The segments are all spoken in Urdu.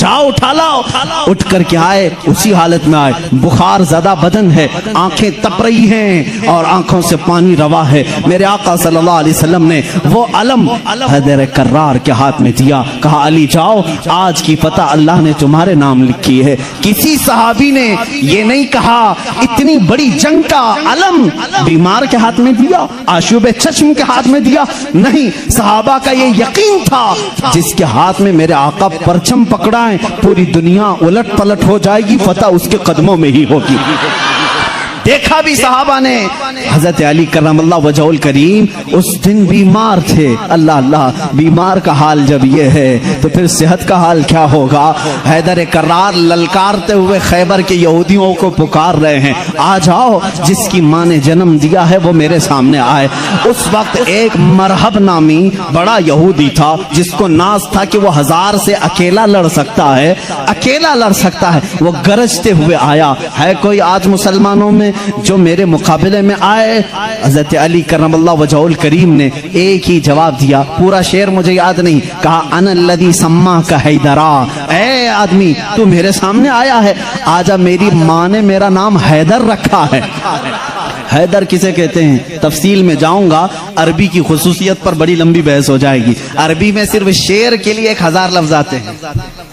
جاؤ اٹھا لاؤ. اٹھ کر کے آئے, اسی حالت میں آئے, بخار زدہ بدن ہے, آنکھیں تپ رہی ہیں اور آنکھوں سے پانی روا ہے. میرے آقا صلی اللہ علیہ وسلم نے وہ علم حیدر کرار کے ہاتھ میں دیا, کہا علی جاؤ, آج کی فتح اللہ نے تمہارے نام لکھی ہے. کسی صحابی نے یہ نہیں کہا اتنی بڑی جنگ کا علم بیمار کے ہاتھ میں دیا, آشوب چشم کے ہاتھ میں دیا, نہیں. صحابہ کا یہ یقین تھا جس کے ہاتھ میں میرے آقا پرچم پکڑائیں پوری دنیا الٹ پلٹ ہو جائے گی, فتح اس کے قدموں میں ہی ہوگی. دیکھا بھی صحابہ نے, حضرت علی کرم اللہ وجہ الکریم اس دن بیمار تھے. اللہ اللہ, بیمار کا حال جب یہ ہے تو پھر صحت کا حال کیا ہوگا. حیدر کرار للکارتے ہوئے خیبر کے یہودیوں کو پکار رہے ہیں, آ جاؤ, جس کی ماں نے جنم دیا ہے وہ میرے سامنے آئے. اس وقت ایک مرحب نامی بڑا یہودی تھا جس کو ناز تھا کہ وہ 1000 سے اکیلا لڑ سکتا ہے, اکیلا لڑ سکتا ہے. وہ گرجتے ہوئے آیا, ہے کوئی آج مسلمانوں میں جو میرے مقابلے میں آئے؟ حضرت علی کرم اللہ وجہ الکریم نے ایک ہی جواب دیا, پورا شعر مجھے یاد نہیں, کہا انا الذی سماک حیدرا, اے آدمی تو میرے سامنے آیا ہے, آجا, میری ماں نے میرا نام حیدر رکھا ہے. حیدر کسے کہتے ہیں تفصیل میں جاؤں گا, عربی کی خصوصیت پر بڑی لمبی بحث ہو جائے گی. عربی میں صرف شیر کے لیے 1000 لفظ آتے ہیں.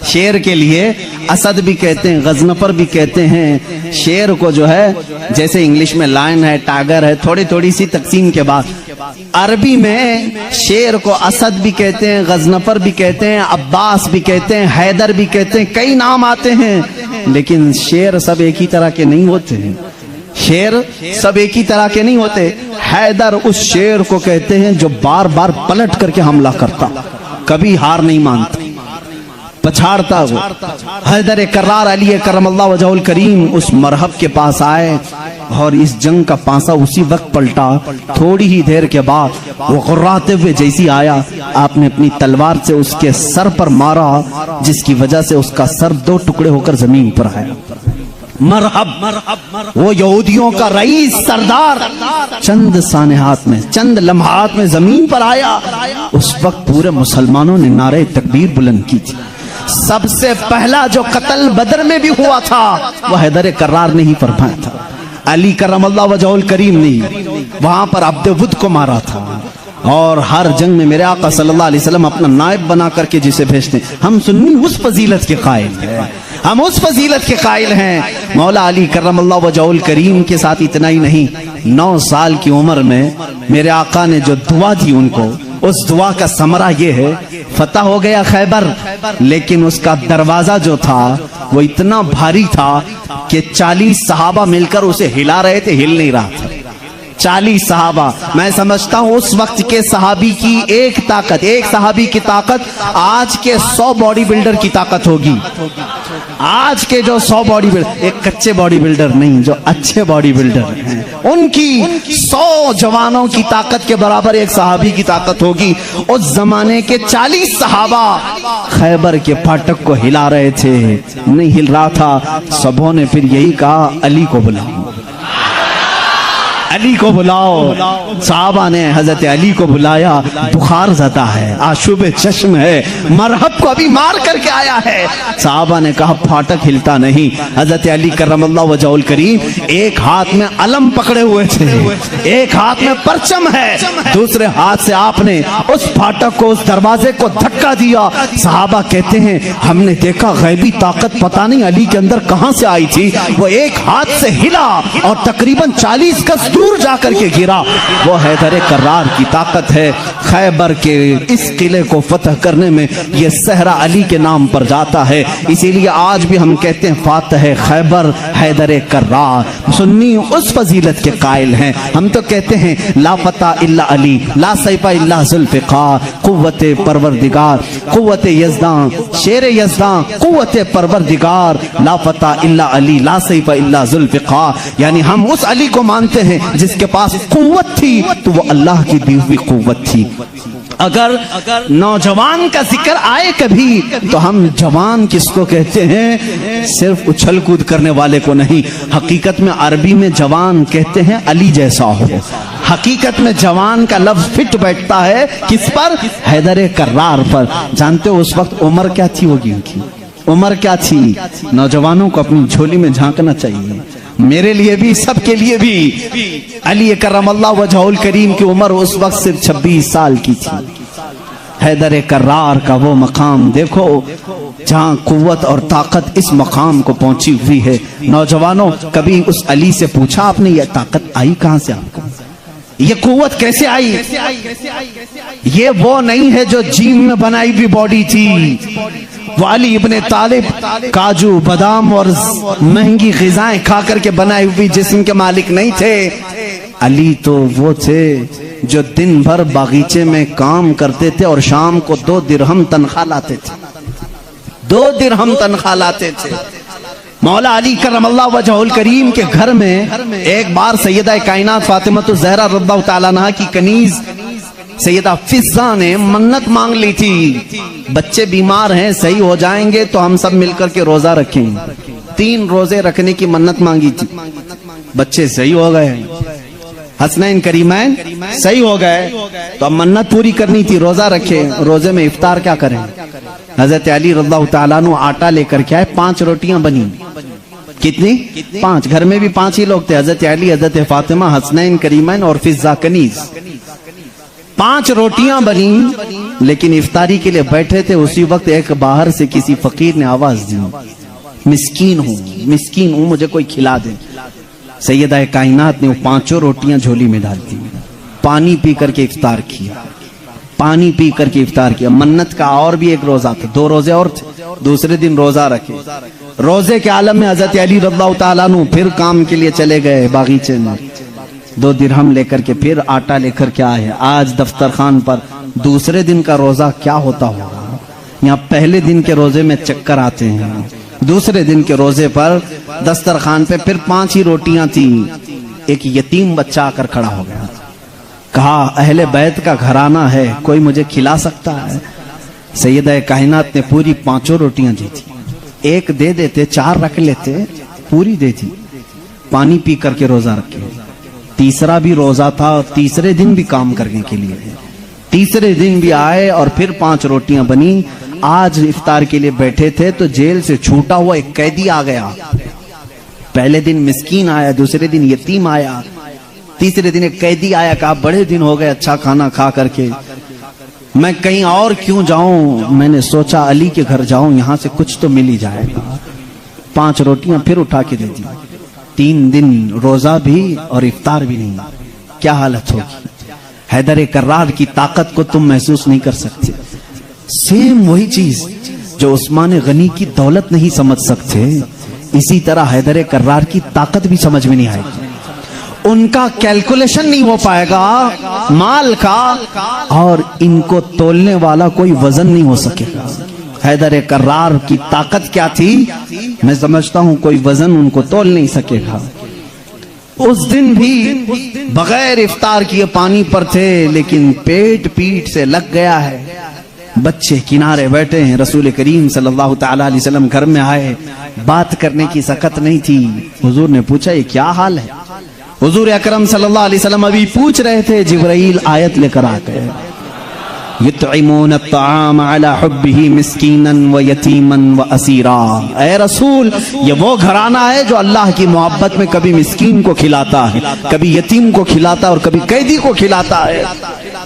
شیر کے لیے اسد بھی کہتے ہیں, غضنفر بھی کہتے ہیں. شیر کو جو ہے جیسے انگلش میں لائن ہے, ٹائگر ہے, تھوڑی سی تقسیم کے بعد عربی میں شیر کو اسد بھی کہتے ہیں, غضنفر بھی کہتے ہیں, عباس بھی کہتے ہیں, حیدر بھی کہتے ہیں, کئی نام آتے ہیں. لیکن شیر سب ایک ہی طرح کے نہیں ہوتے ہیں. شیر سب ایک ہی طرح کے نہیں ہوتے. حیدر اس شیر کو کہتے ہیں جو بار بار پلٹ کر کے حملہ کرتا, کبھی ہار نہیں مانتا, پچھاڑتا. وہ حیدر کرار علی کرم اللہ وجہ الکریم اس مرحب کے پاس آئے اور اس جنگ کا پانسا اسی وقت پلٹا. تھوڑی ہی دیر کے بعد وہ غراتے ہوئے جیسی آیا, آپ نے اپنی تلوار سے اس کے سر پر مارا, جس کی وجہ سے اس کا سر 2 ٹکڑے ہو کر زمین پر آیا. مرحب, وہ یہودیوں کا رئیس سردار, چند سانحات میں, چند لمحات میں زمین پر آیا. اس وقت پورے مسلمانوں نے نعرہ تکبیر بلند کی تھی. سب سے پہلا جو قتل بدر میں بھی ہوا تھا وہ حیدر کرار نے ہی فرمایا تھا. علی کرم اللہ وجہ الکریم نے وہاں پر عبد ود کو مارا تھا. اور ہر جنگ میں میرے آقا صلی اللہ علیہ وسلم اپنا نائب بنا کر کے جسے بھیجتے ہیں. ہم سنی اس فضیلت کے قائل ہیں, ہم اس فضیلت کے قائل ہیں. مولا علی کرم اللہ وجہ الکریم کے ساتھ اتنا ہی نہیں, 9 سال کی عمر میں میرے آقا نے جو دعا دی ان کو, اس دعا کا ثمرہ یہ ہے, فتح ہو گیا خیبر, لیکن اس کا دروازہ جو تھا وہ اتنا بھاری تھا کہ 40 صحابہ مل کر اسے ہلا رہے تھے, ہل نہیں رہا تھا. 40 صحابہ. میں سمجھتا ہوں اس وقت کے صحابی کی ایک طاقت, ایک صحابی کی طاقت آج کے 100 باڈی بلڈر کی طاقت ہوگی. آج کے جو 100 باڈی بلڈر, ایک کچے باڈی بلڈر نہیں, جو اچھے باڈی بلڈر ہیں, ان کی 100 جوانوں کی طاقت کے برابر ایک صحابی کی طاقت ہوگی. اس زمانے کے 40 صحابہ خیبر کے پھاٹک کو ہلا رہے تھے, نہیں ہل رہا تھا. سبوں نے پھر یہی کہا, علی کو بلاؤ, علی کو بلاؤ. صحابہ نے حضرت علی کو بلایا. بخار زدہ ہے, آشوب چشم ہے, مرحب کو ابھی مار کر کے آیا ہے. صحابہ نے کہا پھاٹک ہلتا نہیں. حضرت علی کرم اللہ وجہ الکریم ایک ہاتھ میں علم پکڑے ہوئے تھے, ایک ہاتھ میں پرچم ہے, دوسرے ہاتھ سے آپ نے اس پھاٹک کو, اس دروازے کو دھکا دیا. صحابہ کہتے ہیں ہم نے دیکھا غیبی طاقت پتہ نہیں علی کے اندر کہاں سے آئی تھی, وہ ایک ہاتھ سے ہلا اور تقریباً 40 گز دور جا کر کے گرا. وہ حیدر کرار کی طاقت ہے. خیبر کے اس قلعے کو فتح کرنے میں یہ صحرا علی کے نام پر جاتا ہے. اسی لیے آج بھی ہم کہتے ہیں فاتح خیبر حیدر کرار. سنی اس فضیلت کے قائل ہیں. ہم تو کہتے ہیں لا فتح الا علی, لا سیف الا ذوالفقار, قوت پروردگار, قوت یزدان, شیر یزدان, قوت پروردگار, لا فتح الا علی, لا سیف الا ذوالفقار. یعنی ہم اس علی کو مانتے ہیں جس کے پاس قوت تھی تو وہ اللہ کی دی ہوئی قوت تھی. اگر نوجوان کا ذکر آئے کبھی تو ہم جوان کس کو کہتے ہیں, صرف اچھل کود کرنے والے کو نہیں. حقیقت میں عربی میں جوان کہتے ہیں علی جیسا ہو. حقیقت میں جوان کا لفظ فٹ بیٹھتا ہے کس پر, حیدر کرار پر. جانتے ہو اس وقت عمر کیا تھی ہوگی ان کی, عمر کیا تھی؟ نوجوانوں کو اپنی جھولی میں جھانکنا چاہیے، میرے لیے بھی، سب کے لیے بھی۔ علی کرم اللہ وجہہ الکریم کی عمر اس وقت صرف 26 سال کی تھی۔ حیدر کرار کا وہ مقام دیکھو جہاں قوت اور طاقت اس مقام کو پہنچی ہوئی ہے۔ نوجوانوں، کبھی اس علی سے پوچھا آپ نے یہ طاقت آئی کہاں سے آپ کو؟ یہ قوت کیسے آئی؟ یہ وہ نہیں ہے جو جیم میں بنائی ہوئی باڈی تھی۔ وہ علی ابن طالب کاجو بادام اور مہنگی غذائیں کھا کر کے بنائی ہوئی جسم کے مالک نہیں تھے۔ علی تو وہ تھے جو دن بھر باغیچے میں کام کرتے تھے اور شام کو 2 درہم تنخواہ لاتے تھے، 2 درہم تنخواہ لاتے تھے۔ مولا علی کرم اللہ وجہہ الکریم کے گھر میں ایک بار سیدہ کائنات فاطمہ الزہرا رضی اللہ تعالیٰ عنہا کی کنیز سیدہ فضہ نے منت مانگ لی تھی، بچے بیمار ہیں، صحیح ہو جائیں گے تو ہم سب مل کر کے روزہ رکھیں۔ 3 روزے رکھنے کی منت مانگی تھی، بچے صحیح ہو گئے، حسنین کریمین صحیح ہو گئے، تو اب منت پوری کرنی تھی، روزہ رکھے۔ روزے میں افطار کیا کریں؟ حضرت علی رضی اللہ تعالیٰ عنہ آٹا لے کر کے آئے، 5 روٹیاں بنی۔ کتنی؟ 5۔ گھر میں بھی 5 ہی لوگ تھے، حضرت علی، حضرت فاطمہ، حسنین کریمین اور فضہ کنیز۔ 5 روٹیاں بنی، لیکن افطاری کے لیے بیٹھے تھے، اسی وقت ایک باہر سے کسی فقیر نے آواز دی، مسکین ہوں، مجھے کوئی کھلا دے۔ سیدہ کائنات نے وہ 5 روٹیاں جھولی میں ڈال دی، پانی پی کر کے افطار کیا، پانی پی کر کے افطار کیا۔ منت کا اور بھی ایک روزہ تھا، 2 روزے اور تھے، دوسرے دن روزہ رکھے۔ روزے کے عالم میں حضرت علی رضی اللہ تعالیٰ عنہ پھر کام کے لیے چلے گئے باغیچے میں، 2 درہم لے کر کے پھر آٹا لے کر کے آئے۔ آج دفترخان پر دوسرے دن کا روزہ کیا ہوتا ہوگا؟ یہاں پہلے دن کے روزے میں چکر آتے ہیں، دوسرے دن کے روزے پر دسترخوان پہ پھر 5 ہی روٹیاں تھیں۔ ایک یتیم بچہ آ کر کھڑا ہو گیا، کہا اہل بیت کا گھرانہ ہے، کوئی مجھے کھلا سکتا ہے؟ سیدہ کائنات نے پوری 5 روٹیاں دی تھی، ایک دے دیتے، 4 رکھ لیتے، پوری دے دی، پانی پی کر کے روزہ رکھے۔ تیسرا بھی روزہ تھا، تیسرے دن بھی کام کرنے کے لیے، تیسرے دن بھی آئے اور پھر 5 روٹیاں بنی۔ آج افطار کے لیے بیٹھے تھے تو جیل سے چھوٹا ہوا ایک قیدی آ گیا۔ پہلے دن مسکین آیا، دوسرے دن یتیم آیا، تیسرے دن ایک قیدی آیا، کہا بڑے دن ہو گئے اچھا کھانا کھا کر کے، میں کہیں اور کیوں جاؤں، میں نے سوچا علی کے گھر جاؤں، یہاں سے کچھ تو مل ہی جائے گا۔ 5 روٹیاں پھر اٹھا کے دے دی۔ 3 دن روزہ بھی اور افطار بھی نہیں، کیا حالت ہوگی؟ حیدر کرار کی طاقت کو تم محسوس نہیں کر سکتے۔ سیم وہی چیز جو عثمان غنی کی دولت نہیں سمجھ سکتے، اسی طرح حیدر کرار کی طاقت بھی سمجھ میں نہیں آئے گی۔ ان کا کیلکولیشن نہیں ہو پائے گا مال کا، اور ان کو تولنے والا کوئی وزن نہیں ہو سکے گا۔ حیدر کرار کی طاقت کیا تھی؟ میں سمجھتا ہوں کوئی وزن ان کو تول نہیں سکے گا۔ اس دن بھی بغیر افطار کیے پانی پر تھے، لیکن پیٹ سے لگ گیا ہے۔ بچے کنارے بیٹھے ہیں، رسول کریم صلی اللہ تعالی علیہ وسلم گھر میں آئے، بات کرنے کی سکت نہیں تھی۔ حضور نے پوچھا یہ کیا حال ہے؟ حضور اکرم صلی اللہ علیہ وسلم ابھی پوچھ رہے تھے، جبرائیل آیت لے کر آ گئے، یطعمون الطعام علی حبہ مسکینا و یتیما و اسیرا۔ اے رسول، یہ وہ گھرانہ ہے جو اللہ کی محبت میں کبھی مسکین کو کھلاتا ہے، کبھی یتیم کو کھلاتا ہے اور کبھی قیدی کو کھلاتا ہے،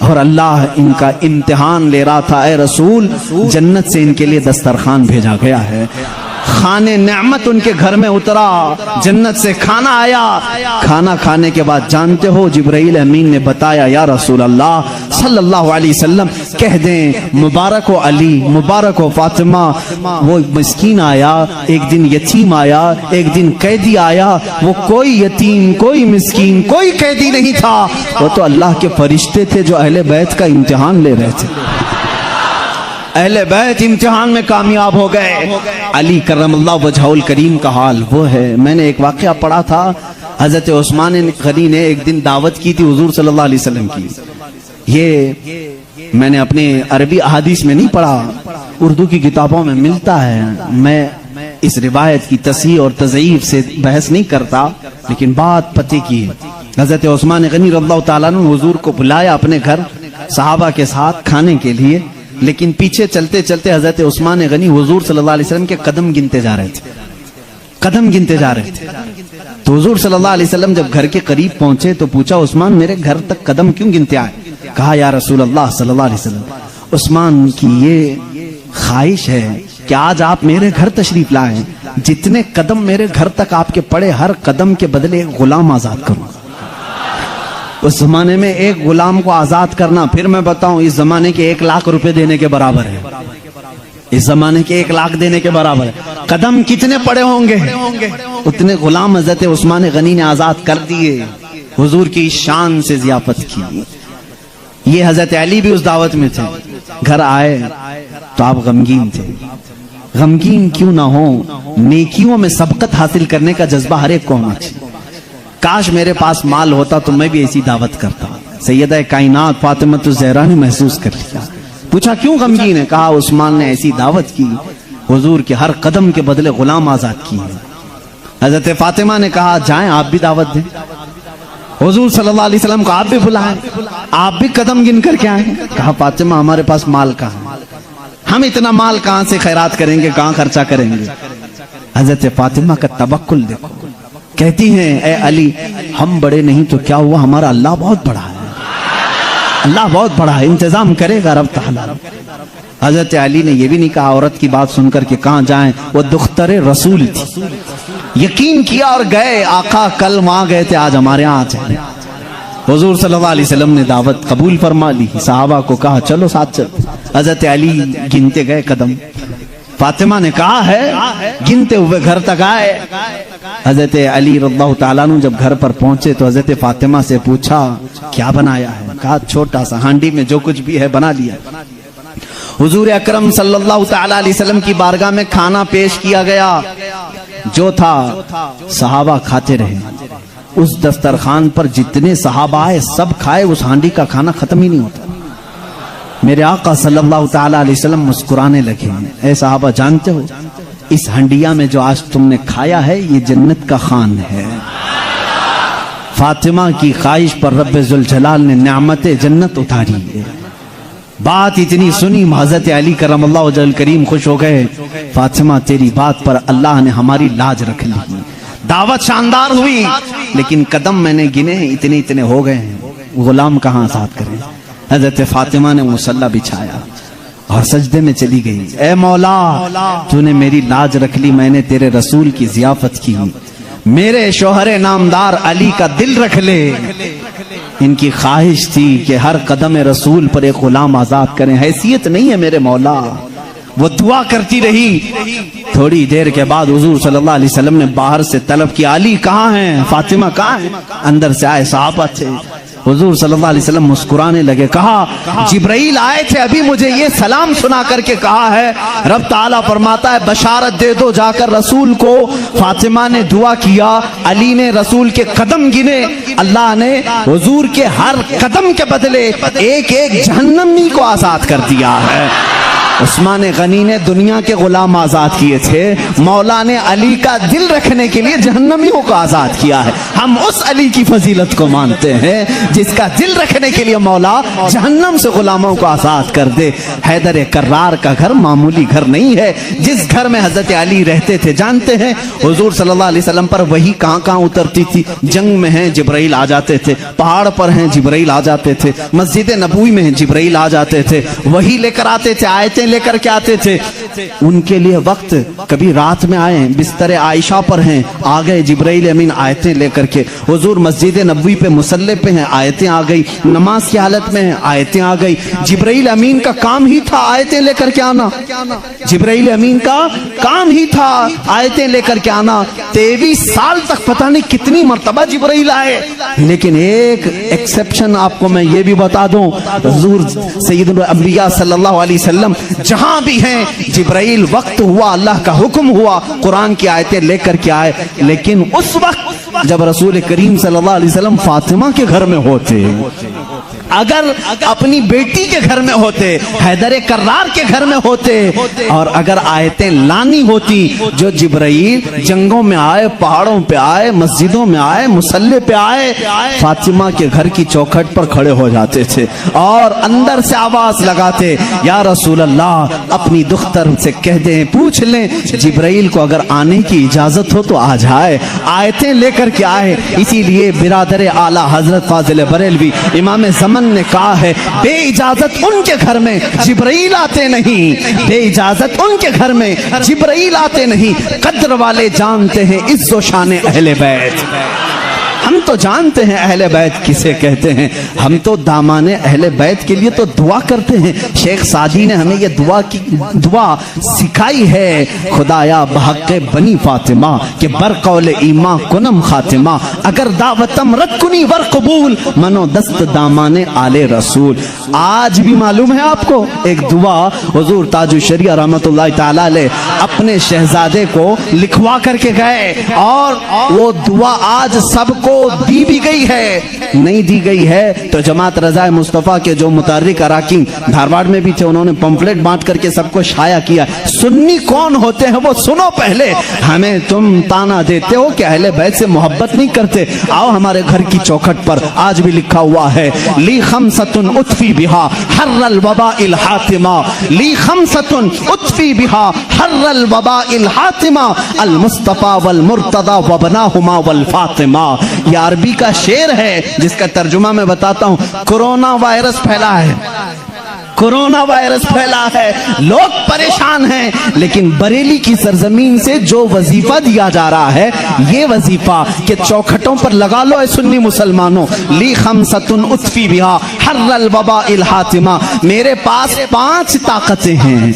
اور اللہ ان کا امتحان لے رہا تھا۔ اے رسول، جنت سے ان کے لیے دسترخوان بھیجا گیا ہے، خانے نعمت ان کے گھر میں اترا، جنت سے کھانا آیا۔ کھانا کھانے کے بعد جانتے ہو جبرائیل امین نے بتایا، یا رسول اللہ صلی اللہ علیہ وسلم کہہ دیں مبارک ہو علی، مبارک ہو فاطمہ، وہ مسکین آیا، ایک دن یتیم آیا، ایک دن قیدی آیا، وہ کوئی یتیم، کوئی مسکین، کوئی قیدی نہیں تھا، وہ تو اللہ کے فرشتے تھے جو اہل بیت کا امتحان لے رہے تھے۔ اہل بیت امتحان میں کامیاب ہو گئے۔ علی کرم اللہ وجہہ الکریم کا حال وہ ہے۔ میں نے ایک واقعہ پڑھا تھا، حضرت عثمان غنی نے ایک دن دعوت کی تھی حضور صلی اللہ علیہ وسلم کی۔ یہ میں نے اپنے عربی احادیث میں نہیں پڑھا، اردو کی کتابوں میں ملتا ہے۔ میں اس روایت کی تصحیح اور تضعیف سے بحث نہیں کرتا، لیکن بات پتے کی ہے۔ حضرت عثمان غنی رضی اللہ تعالیٰ نے حضور کو بلایا اپنے گھر صحابہ کے ساتھ کھانے کے لیے۔ لیکن پیچھے چلتے چلتے حضرت عثمان غنی حضور صلی اللہ علیہ وسلم کے قدم گنتے جا رہے تھے، قدم گنتے جا رہے تھے. تو حضور صلی اللہ علیہ وسلم جب گھر کے قریب پہنچے تو پوچھا عثمان میرے گھر تک قدم کیوں گنتے آئے؟ کہا یا رسول اللہ صلی اللہ علیہ وسلم عثمان کی یہ خواہش ہے کہ آج آپ میرے گھر تشریف لائیں، جتنے قدم میرے گھر تک آپ کے پڑے ہر قدم کے بدلے ایک غلام آزاد کروں. اس زمانے میں ایک غلام کو آزاد کرنا، پھر میں بتاؤں اس زمانے کے 1,00,000 روپے دینے کے برابر ہے. اس زمانے کے 1,00,000 دینے کے برابر ہے. قدم کتنے پڑے ہوں گے؟ اتنے غلام حضرت عثمان غنی نے آزاد کر دیے. حضور کی شان سے ضیافت کی. یہ حضرت علی بھی اس دعوت میں تھے. گھر آئے تو آپ غمگین تھے. غمگین کیوں نہ ہو، نیکیوں میں سبقت حاصل کرنے کا جذبہ ہر ایک کو ہونا چاہیے. کاش میرے پاس مال ہوتا تو میں بھی ایسی دعوت کرتا. سیدہ کائنات فاطمہ الزہرا نے محسوس کر لیا. پوچھا کیوں غمگین ہے؟ کہا عثمان نے ایسی دعوت کی، حضور کے ہر قدم کے بدلے غلام آزاد کیے. حضرت فاطمہ نے کہا جائیں آپ بھی دعوت دیں. حضور صلی اللہ علیہ وسلم کو آپ بھی بلائیں، آپ بھی قدم گن کر کے آئیں. کہا فاطمہ ہمارے پاس مال کہاں ہے، ہم اتنا مال کہاں سے خیرات کریں گے، کہاں خرچہ کریں گے. حضرت فاطمہ کا توکل دیکھو. کہتی ہیں اے علی ہم بڑے نہیں تو کیا ہوا، ہمارا اللہ بہت بڑا ہے، اللہ بہت بڑا ہے، انتظام کرے گا رب تعالیٰ. حضرت علی نے یہ بھی نہیں کہا عورت کی بات سن کر کہ کہاں جائیں، وہ دختر رسول تھی. یقین کیا اور گئے. آقا کل وہاں گئے تھے، آج ہمارے یہاں آ. حضور صلی اللہ علیہ وسلم نے دعوت قبول فرما لی. صحابہ کو کہا چلو ساتھ چل. حضرت علی گنتے گئے قدم. فاطمہ نے کہا ہے گنتے ہوئے گھر تک آئے. حضرت علی رضی اللہ تعالیٰ عنہ جب گھر پر پہنچے تو حضرت فاطمہ سے پوچھا کیا بنایا ہے؟ کہا چھوٹا سا ہانڈی میں جو کچھ بھی ہے بنا لیا. حضور اکرم صلی اللہ تعالیٰ علیہ وسلم کی بارگاہ میں کھانا پیش کیا گیا. جو تھا صحابہ کھاتے رہے. اس دسترخوان پر جتنے صحابہ آئے سب کھائے، اس ہانڈی کا کھانا ختم ہی نہیں ہوتا. میرے آقا صلی اللہ تعالیٰ علیہ وسلم مسکرانے لگے. اے صحابہ جانتے ہو اس ہنڈیا میں جو آج تم نے کھایا ہے یہ جنت کا خوان ہے. فاطمہ کی خواہش پر رب ذوالجلال نے نعمت جنت اتاری ہے. بات اتنی سنی حضرت علی کرم اللہ وجہ الکریم خوش ہو گئے. فاطمہ تیری بات پر اللہ نے ہماری لاج رکھ لی. دعوت شاندار ہوئی لیکن قدم میں نے گنے اتنے اتنے ہو گئے ہیں، غلام کہاں آزاد کریں. حضرت فاطمہ نے مصلی بچھایا اور سجدے میں چلی گئی. اے مولا تو نے میری لاج رکھ لی، میں نے تیرے رسول کی ضیافت کی. میرے شوہر نامدار علی کا دل رکھ لے. ان کی خواہش تھی کہ ہر قدم رسول پر ایک غلام آزاد کریں. حیثیت نہیں ہے میرے مولا. وہ دعا کرتی رہی. تھوڑی دیر کے بعد حضور صلی اللہ علیہ وسلم نے باہر سے طلب کیا علی کہاں ہیں، فاطمہ کہاں ہیں؟ اندر سے آئے صحابہ تھے. حضور صلی اللہ علیہ وسلم مسکرانے لگے. کہا جبرائیل آئے تھے ابھی مجھے یہ سلام سنا کر کے کہا ہے رب تعالیٰ فرماتا ہے بشارت دے دو جا کر رسول کو. فاطمہ نے دعا کیا، علی نے رسول کے قدم گنے. اللہ نے حضور کے ہر قدم کے بدلے ایک ایک جہنمی کو آزاد کر دیا ہے. عثمان غنی نے دنیا کے غلام آزاد کیے تھے، مولا نے علی کا دل رکھنے کے لیے جہنمیوں کو آزاد کیا ہے. ہم اس علی کی فضیلت کو مانتے ہیں جس کا دل رکھنے کے لیے مولا جہنم سے غلاموں کو آزاد کر دے. حیدر کرار کا گھر معمولی گھر نہیں ہے. جس گھر میں حضرت علی رہتے تھے جانتے ہیں حضور صلی اللہ علیہ وسلم پر وہی کہاں کہاں اترتی تھی. جنگ میں ہیں جبرائیل آ جاتے تھے، پہاڑ پر ہیں جبرائیل آ جاتے تھے، مسجد نبوی میں ہیں جبرائیل آ جاتے تھے، وہی لے کر آتے تھے، آیتیں لے کر کے آتے تھے. ان کے لیے وقت کبھی رات میں آئے بستر عائشہ پر ہیں، آ گئے جبرائیل امین آیتیں لے کر کے. حضور مسجد نبوی پہ مصلی پہ ہیں، آیتیں آ گئی. نماز کی حالت میں ہیں، آیتیں آ گئی. جبرائیل امین کا کام ہی تھا آیتیں لے کر کے آنا. جبرائیل امین کا کام ہی تھا آیتیں لے کر کے آنا. 23 سال تک پتہ نہیں کتنی مرتبہ جبرائیل آئے. لیکن ایک ایکسپشن آپ کو میں یہ بھی بتا دوں، حضور سید الانبیاء صلی اللہ علیہ وسلم جہاں بھی ہیں جبرائیل وقت ہوا اللہ کا حکم ہوا قرآن کی آیتیں لے کر کے آئے. لیکن اس وقت جب رسول کریم صلی اللہ علیہ وسلم فاطمہ کے گھر میں ہوتے اگر اپنی بیٹی کے گھر میں ہوتے، حیدر کرار کے گھر میں ہوتے، اور اگر آیتیں لانی ہوتی جو جبرائیل جنگوں میں آئے، پہاڑوں پہ آئے، مسجدوں میں آئے، مسلح پہ آئے، فاطمہ کے گھر کی چوکھٹ پر کھڑے ہو جاتے تھے اور اندر سے آواز لگاتے، یا رسول اللہ اپنی دختر سے کہہ دیں، پوچھ لیں جبرائیل کو اگر آنے کی اجازت ہو تو آ جائے، آیتیں لے کر کے آئے۔ اسی لیے برادر اعلیٰ حضرت فاضل بریلوی امام زمن نے کہا ہے، بے اجازت ان کے گھر میں جبرائیل آتے نہیں، بے اجازت ان کے گھر میں جبرائیل آتے نہیں۔ قدر والے جانتے ہیں عز و شان اہل بیت، ہم تو جانتے ہیں اہل بیت کسے کہتے ہیں، ہم تو دامان اہل بیت کے لیے تو دعا کرتے ہیں۔ شیخ سعدی نے ہمیں یہ دعا سکھائی ہے، خدایا بحق بنی فاطمہ کہ بر قول ایمان کنم خاتمہ، اگر دعوتم رد کنی ور قبول، منو دست دامان آل رسول۔ آج بھی معلوم ہے آپ کو ایک دعا حضور تاج الشریعہ رحمت اللہ تعالی علیہ اپنے شہزادے کو لکھوا کر کے گئے، اور وہ دعا آج سب کو دی بھی گئی ہے، نہیں دی گئی ہے تو جماعت رضا مصطفیٰ کے جو متحرک اراکین دھارواڑ میں بھی تھے، انہوں نے پمفلٹ بانٹ کر کے سب کو شائع کیا۔ سنی کون ہوتے ہیں وہ سنو پہلے، ہمیں تم تانا دیتے ہو کہ اہل بیت سے محبت نہیں کرتے، آؤ ہمارے گھر کی چوکھٹ پر آج بھی لکھا ہوا ہے، لی خمسۃ اطفی بہا حر الوباء الحاتمہ، لی خمسۃ اطفی بہا حر الوباء الحاتمہ، المصطفیٰ والمرتضی وابناہما والفاطمہ۔ یہ عربی کا شعر ہے جس کا ترجمہ میں بتاتا ہوں۔ کرونا وائرس پھیلا ہے، کرونا وائرس پھیلا ہے، لوگ پریشان ہیں، لیکن بریلی کی سرزمین سے جو وظیفہ دیا جا رہا ہے، یہ وظیفہ کہ چوکھٹوں پر لگا لو اے سنی مسلمانوں، لی خمسۃ اطفی بہا حر الوباء الحاتمہ، میرے پاس 5 طاقتیں ہیں۔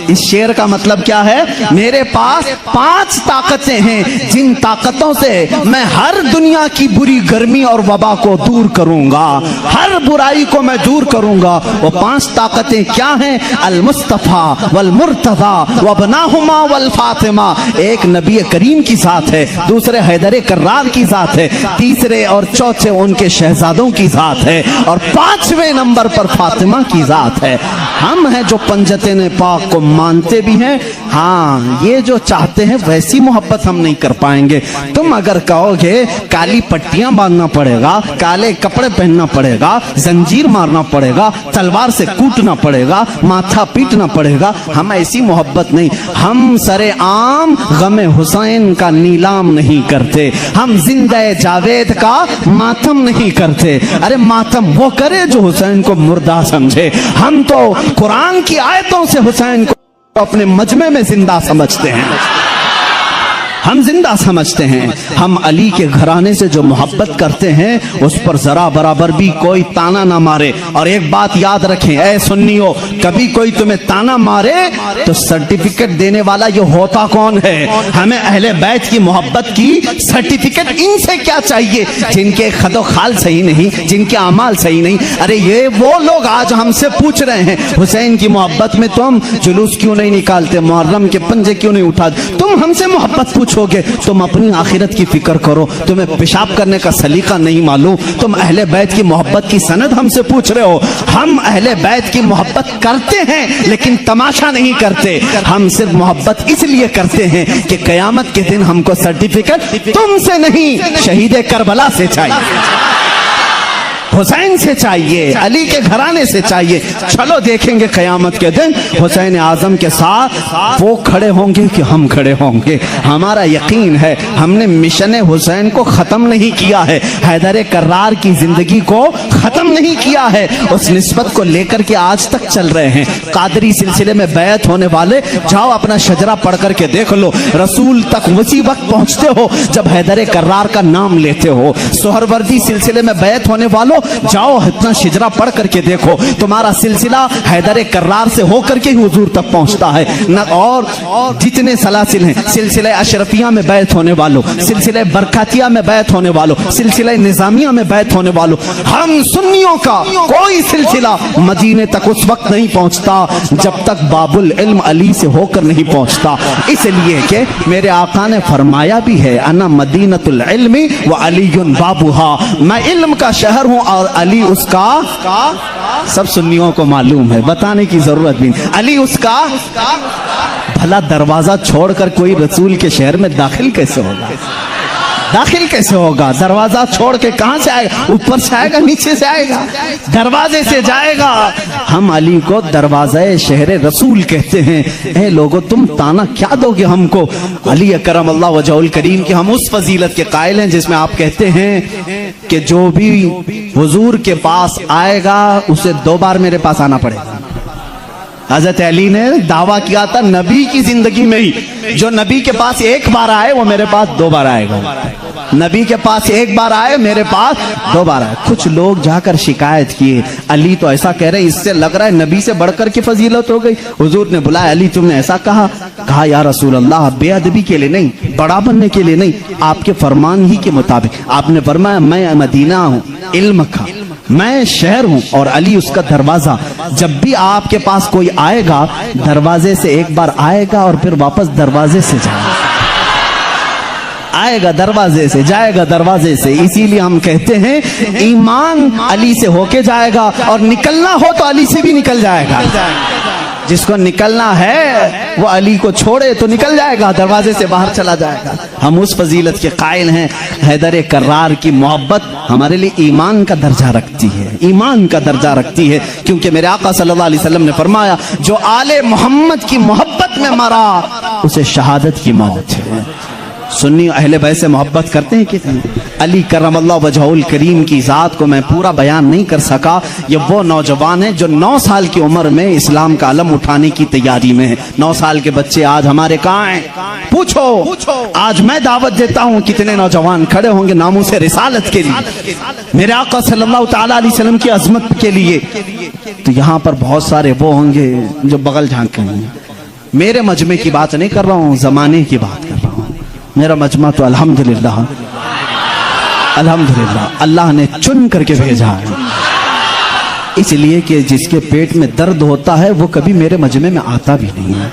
اس شعر کا مطلب کیا ہے؟ میرے پاس 5 طاقتیں ہیں جن طاقتوں سے میں ہر دنیا کی بری گرمی اور وبا کو دور کروں گا، ہر برائی کو میں دور کروں گا۔ وہ 5 طاقتیں کیا ہیں؟ المصطفیٰ والمرتضی وابناہما والفاطمہ، ایک نبی کریم کی ذات ہے، دوسرے حیدر کرار کی ذات ہے، تیسرے اور چوتھے ان کے شہزادوں کی ذات ہے، اور 5ویں نمبر پر فاطمہ کی ذات ہے۔ ہم ہیں جو پنجتین پاک کو مانتے بھی ہیں، ہاں یہ جو چاہتے ہیں ویسی محبت ہم نہیں کر پائیں گے۔ تم اگر کہو گے کالی پٹیاں باندھنا پڑے گا، کالے کپڑے پہننا پڑے گا، زنجیر مارنا پڑے گا، تلوار سے کوٹنا پڑے گا، ماتھا پیٹنا پڑے گا، ہم ایسی محبت نہیں۔ ہم سر عام غم حسین کا نیلام نہیں کرتے، ہم زندہ جاوید کا ماتم نہیں کرتے۔ ارے ماتم وہ کرے جو حسین کو مردہ سمجھے، ہم تو قرآن کی آیتوں سے حسین کو اپنے مجمع میں زندہ سمجھتے ہیں، ہم زندہ سمجھتے ہیں۔ ہم علی کے گھرانے سے جو محبت کرتے ہیں اس پر ذرا برابر بھی کوئی تانا نہ مارے۔ اور ایک بات یاد رکھیں اے سنیو، کبھی کوئی تمہیں تانا مارے تو سرٹیفکیٹ دینے والا یہ ہوتا کون ہے؟ ہمیں اہل بیت کی محبت کی سرٹیفکیٹ ان سے کیا چاہیے جن کے خد و خال صحیح نہیں، جن کے اعمال صحیح نہیں۔ ارے یہ وہ لوگ آج ہم سے پوچھ رہے ہیں حسین کی محبت میں تم جلوس کیوں نہیں نکالتے، محرم کے پنجے کیوں نہیں اٹھاتے؟ تم ہم سے محبت پوچھو گے، تم اپنی آخرت کی فکر کرو، تمہیں پیشاب کرنے کا سلیقہ نہیں معلوم، تم اہل بیت کی محبت کی سند ہم سے پوچھ رہے ہو۔ ہم اہل بیت کی محبت کرتے ہیں لیکن تماشا نہیں کرتے، ہم صرف محبت اس لیے کرتے ہیں کہ قیامت کے دن ہم کو سرٹیفکیٹ تم سے نہیں، شہید کربلا سے چاہیے، حسین سے چاہیے، علی کے گھرانے سے چاہیے۔ چلو دیکھیں گے قیامت کے دن حسین اعظم کے ساتھ وہ کھڑے ہوں گے کہ ہم کھڑے ہوں گے۔ ہمارا یقین ہے ہم نے مشن حسین کو ختم نہیں کیا ہے، حیدر کرار کی زندگی کو ختم نہیں کیا ہے، اس نسبت کو لے کر کے آج تک چل رہے ہیں۔ قادری سلسلے میں بیعت ہونے والے جاؤ اپنا شجرہ پڑھ کر کے دیکھ لو، رسول تک اسی وقت پہنچتے ہو جب حیدر کرار کا نام لیتے ہو۔ سہروردی سلسلے میں بیعت ہونے والوں جاؤ اتنا شجرہ پڑھ کر کے دیکھو، تمہارا سلسلہ حیدر کرار سے ہو کر کے ہی حضور تک پہنچتا ہے۔ اور جتنے سلاسل ہیں، سلسلہ اشرفیہ میں بیعت ہونے والوں، سلسلہ برکاتیہ میں بیعت ہونے والوں، سلسلہ نظامیہ میں بیعت ہونے والوں، ہم سنیوں کا کوئی سلسلہ مدینے تک اس وقت نہیں پہنچتا جب تک باب العلم علی سے ہو کر نہیں پہنچتا۔ اس لیے کہ میرے آقا نے فرمایا بھی ہے انا مدینۃ العلم وعلی بابھا، میں علم کا شہر ہوں اور علی اس کا، سب سنیوں کو معلوم ہے، بتانے کی ضرورت بھی نہیں، علی اس کا، بھلا دروازہ چھوڑ کر کوئی رسول کے شہر میں داخل کیسے ہوگا؟ داخل کیسے ہوگا؟ دروازہ چھوڑ کے کہاں سے آئے گا؟ اوپر سے آئے گا، نیچے سے آئے گا، دروازے سے جائے گا۔ ہم علی کو دروازہ شہر رسول کہتے ہیں۔ اے لوگو تم تانا کیا دو گے ہم کو؟ علی اکرم اللہ وجہہ الکریم کی ہم اس فضیلت کے قائل ہیں جس میں آپ کہتے ہیں کہ جو بھی حضور کے پاس آئے گا اسے 2 بار میرے پاس آنا پڑے گا۔ حضرت علی نے دعویٰ کیا تھا نبی کی زندگی میں ہی، جو نبی کے پاس 1 بار آئے وہ میرے پاس 2 بار آئے گا۔ نبی کے پاس 1 بار آئے، میرے پاس 2 بار آئے۔ کچھ لوگ جا کر شکایت کیے، علی تو ایسا کہہ رہے ہیں، اس سے لگ رہا ہے نبی سے بڑھ کر کی فضیلت ہو گئی۔ حضور نے بلایا، علی تم نے ایسا کہا؟ کہا یا رسول اللہ بے ادبی کے لیے نہیں، بڑا بننے کے لیے نہیں، آپ کے فرمان ہی کے مطابق۔ آپ نے فرمایا میں مدینہ ہوں، علم کا، میں شہر ہوں اور علی اس کا دروازہ۔ جب بھی آپ کے پاس کوئی آئے گا دروازے سے 1 بار آئے گا اور پھر واپس دروازے سے جائے گا، آئے گا دروازے سے، جائے گا دروازے سے۔ اسی لیے ہم کہتے ہیں ایمان علی سے ہو کے جائے گا، اور نکلنا ہو تو علی سے بھی نکل جائے گا۔ جس کو نکلنا ہے وہ علی کو چھوڑے تو نکل جائے گا، دروازے سے باہر چلا جائے گا۔ ہم اس فضیلت کے قائل ہیں۔ حیدر کرار کی محبت ہمارے لیے ایمان کا درجہ رکھتی ہے، ایمان کا درجہ رکھتی ہے، کیونکہ میرے آقا صلی اللہ علیہ وسلم نے فرمایا جو آل محمد کی محبت میں مرا اسے شہادت کی موت ہے۔ سنی اہل بیت سے محبت کرتے ہیں کتنے؟ علی کرم اللہ وجہہ الکریم کی ذات کو میں پورا بیان نہیں کر سکا۔ یہ وہ نوجوان ہیں جو 9 سال کی عمر میں اسلام کا علم اٹھانے کی تیاری میں ہیں۔ 9 سال کے بچے آج ہمارے کہاں ہیں؟ پوچھو۔ آج میں دعوت دیتا ہوں، کتنے نوجوان کھڑے ہوں گے ناموس رسالت کے لیے، میرے آقا صلی اللہ تعالیٰ علیہ وسلم کی عظمت کے لیے؟ تو یہاں پر بہت سارے وہ ہوں گے جو بغل جھانک رہے ہیں۔ میرے مجمع کی بات نہیں کر رہا ہوں، زمانے کی بات کر رہا ہوں۔ میرا مجمع تو الحمدللہ اللہ نے چن کر کے بھیجا ہے، اس لیے کہ جس کے پیٹ میں درد ہوتا ہے وہ کبھی میرے مجمع میں آتا بھی نہیں ہے۔